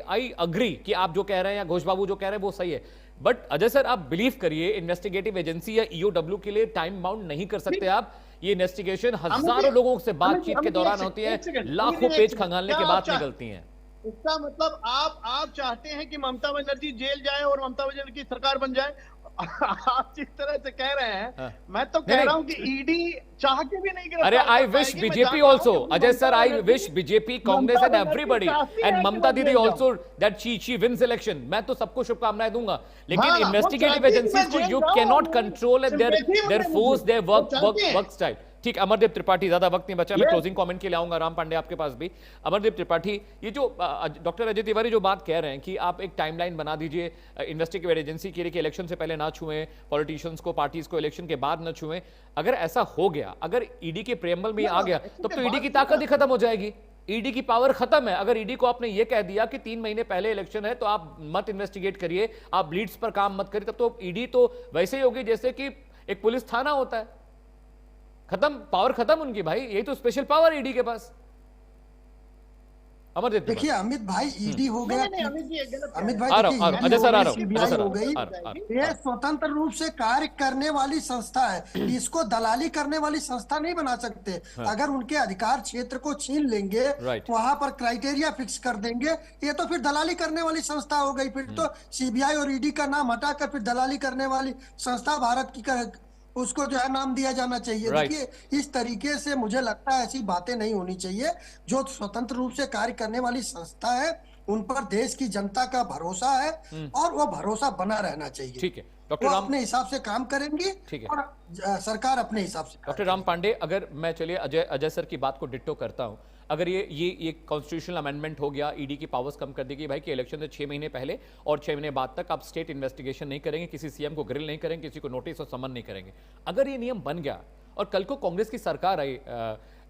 [SPEAKER 1] आई अग्री कि आप जो कह रहे हैं या घोष बाबू जो कह रहे हैं वो सही है, बट अजय सर आप बिलीव करिए इन्वेस्टिगेटिव एजेंसी या ईओडब्ल्यू के लिए टाइम बाउंड नहीं कर सकते आप। ये इन्वेस्टिगेशन हजारों लोगों से बातचीत के दौरान होती है, लाखों पेज खंगालने के बाद निकलती है।
[SPEAKER 12] इसका मतलब आप चाहते हैं कि ममता बनर्जी जेल जाए और ममता बनर्जी की सरकार बन जाए? आप जिस तरह से कह रहे हैं, मैं तो कह रहा हूं कि ईडी चाह के भी नहीं।
[SPEAKER 1] अरे I wish BJP also, Ajay sir I wish BJP, Congress and everybody and Mamata Didi also that she wins election. मैं तो सबको शुभकामनाएं दूंगा, लेकिन इन्वेस्टिगेटिव एजेंसीज को you can not control their force, their work style. ठीक, अमरदेव त्रिपाठी, ज्यादा वक्त नहीं बचा, मैं क्लोजिंग कमेंट के लिए आऊंगा। राम पांडे आपके पास भी। अमरदेव त्रिपाठी, ये जो डॉक्टर अजय तिवारी जो बात कह रहे हैं कि आप एक टाइमलाइन बना दीजिए इन्वेस्टिगेटिव एजेंसी के लिए कि इलेक्शन से पहले ना छुएं पॉलिटिशियंस को, पार्टीज को, इलेक्शन के बाद ना छुएं, अगर ऐसा हो गया, अगर ईडी के प्रेम्बल में आ गया तब तो ईडी की ताकत ही खत्म हो जाएगी, ईडी की पावर खत्म है। अगर ईडी को आपने ये कह दिया कि 3 महीने पहले इलेक्शन है तो आप मत इन्वेस्टिगेट करिए, आप लीड्स पर काम मत करिए, तब तो ईडी तो वैसे ही होगी जैसे कि एक पुलिस थाना होता है, खत्म, पावर खत्म उनकी भाई, यही तो स्पेशल पावर ईडी के पास। अमरदीप,
[SPEAKER 8] देखिए अमित भाई, ईडी हो गया, अमित भाई
[SPEAKER 1] अजय सर आ रहा
[SPEAKER 8] हूं, हो गई, ये स्वतंत्र रूप से कार्य करने वाली संस्था है, इसको दलाली करने वाली संस्था नहीं बना सकते। अगर उनके अधिकार क्षेत्र को छीन लेंगे, वहां पर क्राइटेरिया फिक्स कर देंगे, ये तो फिर दलाली करने वाली संस्था हो गई। फिर तो सीबीआई और ईडी का नाम हटाकर फिर दलाली करने वाली संस्था भारत की उसको जो है नाम दिया जाना चाहिए। देखिए, इस तरीके से मुझे लगता है ऐसी बातें नहीं होनी चाहिए। जो स्वतंत्र रूप से कार्य करने वाली संस्था है, उन पर देश की जनता का भरोसा है और वो भरोसा बना रहना चाहिए।
[SPEAKER 1] ठीक है डॉक्टर राम,
[SPEAKER 8] अपने हिसाब से काम करेंगे, ठीक है, और सरकार अपने हिसाब से।
[SPEAKER 1] डॉक्टर राम पांडे, अगर मैं चलिए अजय सर की बात को डिट्टो करता हूं, अगर ये कॉन्स्टिट्यूशनल अमेंडमेंट हो गया, ईडी की पावर्स कम कर देगी भाई कि इलेक्शन से 6 महीने पहले और 6 महीने बाद तक आप स्टेट इन्वेस्टिगेशन नहीं करेंगे, किसी सीएम को ग्रिल नहीं करेंगे, किसी को नोटिस और समन नहीं करेंगे, अगर ये नियम बन गया और कल को कांग्रेस की सरकार आई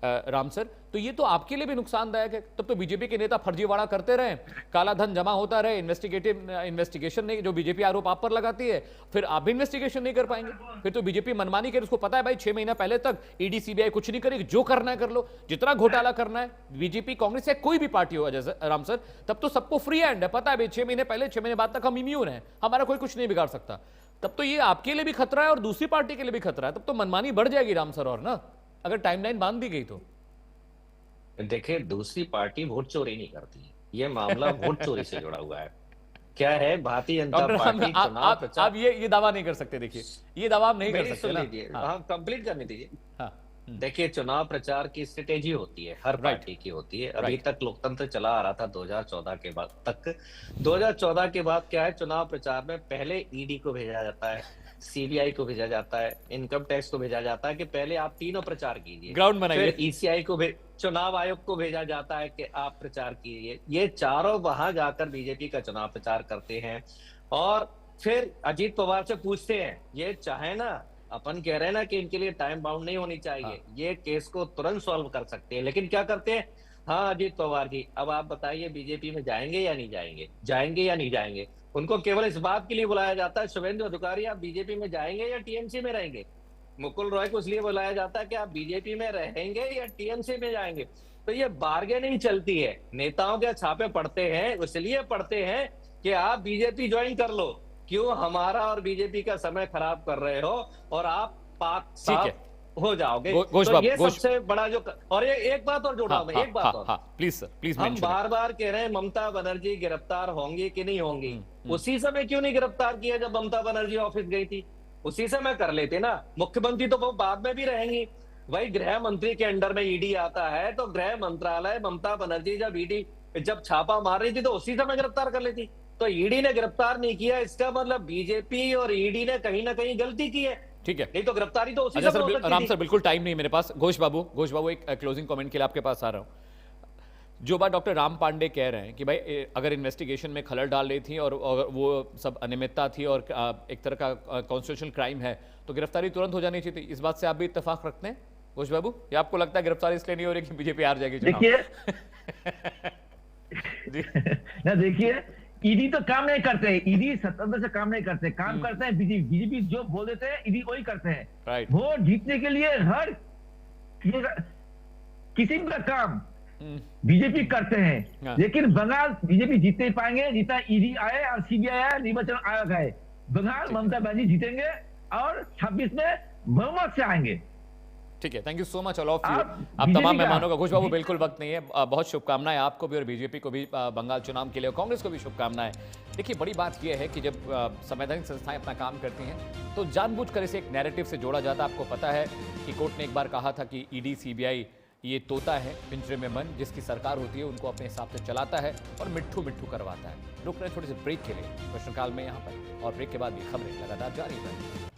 [SPEAKER 1] राम सर, तो ये तो आपके लिए भी नुकसानदायक है। तब तो बीजेपी के नेता फर्जीवाड़ा करते रहे, काला धन जमा होता रहे, इन्वेस्टिगेशन नहीं, जो बीजेपी आरोप आप पर लगाती है, फिर आप भी इन्वेस्टिगेशन नहीं कर पाएंगे, फिर तो बीजेपी मनमानी करे। उसको पता है भाई 6 महीना पहले तक ईडी सीबीआई कुछ नहीं करेगी, जो करना है कर लो, जितना घोटाला करना है, बीजेपी कांग्रेस या कोई भी पार्टी हो राम सर, तब तो सबको फ्री हैंड है, पता है भाई 6 महीने पहले 6 महीने बाद तक हम इम्यून है, हमारा कोई कुछ नहीं बिगाड़ सकता। तब तो ये आपके लिए भी खतरा है और दूसरी पार्टी के लिए भी खतरा है, तब तो मनमानी बढ़ जाएगी राम सर, और ना अगर टाइमलाइन बांध दी गई तो।
[SPEAKER 9] देखिए, दूसरी पार्टी वोट चोरी नहीं करती, ये मामला वोट चोरी से जुड़ा हुआ है। क्या है, भारतीय जनता
[SPEAKER 1] डॉक्टर
[SPEAKER 9] पार्टी चुनाव प्रचार।
[SPEAKER 1] आप ये दावा नहीं कर सकते, देखिए ये दावा आप नहीं कर
[SPEAKER 9] मेरी
[SPEAKER 1] सकते
[SPEAKER 9] सुन
[SPEAKER 1] ना।
[SPEAKER 9] लीजिए,
[SPEAKER 1] हाँ,
[SPEAKER 9] हाँ कंप्लीट करने दीजिए।
[SPEAKER 1] हाँ,
[SPEAKER 9] देखिए, चुनाव प्रचार की स्ट्रेटेजी होती है, हर पार्टी की होती है। अभी तक लोकतंत्र चला आ रहा था 2014 के बाद तक। 2014 के बाद क्या है, चुनाव प्रचार में पहले ईडी को भेजा जाता है, सीबीआई को भेजा जाता है, इनकम टैक्स को भेजा जाता है कि पहले आप तीनों प्रचार कीजिए,
[SPEAKER 1] ग्राउंड बनाइए।
[SPEAKER 9] फिर ईसीआई को चुनाव आयोग को भेजा जाता है कि आप प्रचार कीजिए। ये चारों वहां जाकर बीजेपी का चुनाव प्रचार करते हैं और फिर अजीत पवार से पूछते हैं। ये चाहे ना, अपन कह रहे हैं ना कि इनके लिए टाइम बाउंड नहीं होनी चाहिए,
[SPEAKER 1] हाँ।
[SPEAKER 9] ये केस को तुरंत सॉल्व कर सकते हैं, लेकिन क्या करते हैं, हाँ अजीत पवार जी अब आप बताइए बीजेपी में जाएंगे या नहीं जाएंगे, जाएंगे या नहीं जाएंगे। उनको केवल इस बात के लिए बुलाया जाता है, शुभेंदु अधिकारी आप बीजेपी में जाएंगे या टीएमसी में रहेंगे। मुकुल रॉय को इसलिए बुलाया जाता है कि आप बीजेपी में रहेंगे या टीएमसी में जाएंगे। तो ये बार्गेनिंग चलती है, नेताओं के छापे पड़ते हैं, इसलिए पड़ते हैं कि आप बीजेपी ज्वाइन कर लो, क्यों हमारा और बीजेपी का समय खराब कर रहे हो और आप पाक साफ हो जाओगे। तो ये सबसे बड़ा जो, और ये एक बात और जोड़ा मैं, एक बात और,
[SPEAKER 1] प्लीज सर प्लीज।
[SPEAKER 9] हम बार बार कह रहे हैं ममता बनर्जी गिरफ्तार होंगी कि नहीं होंगी। उसी समय क्यों नहीं गिरफ्तार किया जब ममता बनर्जी ऑफिस गई थी, उसी समय कर लेते ना। मुख्यमंत्री तो वो बाद में भी रहेंगी, वही गृह मंत्री के अंडर में ईडी आता है, तो गृह मंत्रालय ममता बनर्जी जब छापा मार रही थी तो उसी समय गिरफ्तार कर लेती। तो ईडी ने गिरफ्तार नहीं किया, इसका मतलब बीजेपी और ईडी ने कहीं ना कहीं गलती की है।
[SPEAKER 1] ठीक है,
[SPEAKER 9] नहीं तो गिरफ्तारी तो उसी समय हो सकती थी।
[SPEAKER 1] राम सर बिल्कुल टाइम नहीं मेरे पास। घोष बाबू एक क्लोजिंग कमेंट के लिए आपके पास आ रहा हूं। जो बात डॉक्टर राम पांडे कह रहे हैं कि भाई अगर इन्वेस्टिगेशन में खलल डाल रही थी और वो सब अनियमितता थी और एक तरह का कॉन्स्टिट्यूशनल क्राइम है तो गिरफ्तारी तुरंत हो जानी चाहिए थी, इस बात से आप भी इत्तेफाक रखते हैं घोष बाबू? या आपको लगता है गिरफ्तारी इसलिए नहीं हो रही कि बीजेपी हार जाएगी?
[SPEAKER 13] देखिए ईडी तो काम नहीं करते, ईडी स्वतंत्र से काम नहीं करते, काम करते हैं बीजेपी जो बोल देते हैं ईडी वही करते हैं। वोट जीतने के लिए हर किसी का काम बीजेपी करते हैं, लेकिन बंगाल बीजेपी जीत नहीं पाएंगे जितना ईडी आए और सीबीआई आए, निर्वाचन आयोग आए। बंगाल ममता बनर्जी जीतेंगे और 26 में बहुमत से आएंगे।
[SPEAKER 1] ठीक है, thank you so much all of you. आप तमाम मेहमानों का। घोष बाबू बिल्कुल वक्त नहीं है, बहुत शुभकामनाएं आपको भी और बीजेपी को भी बंगाल चुनाव के लिए, और कांग्रेस को भी शुभकामनाएं। देखिए बड़ी बात यह है कि जब संवैधानिक संस्थाएं अपना काम करती हैं तो जानबूझकर इसे एक नैरेटिव से जोड़ा जाता है। आपको पता है कि कोर्ट ने एक बार कहा था कि ईडी सीबीआई ये तोता है पिंजरे में बंद, जिसकी सरकार होती है उनको अपने हिसाब से चलाता है और मिट्ठू मिट्ठू करवाता है। रुक रहे थोड़े से ब्रेक के लिए प्रश्नकाल में यहाँ पर, और ब्रेक के बाद भी खबरें लगातार जारी रहेंगी।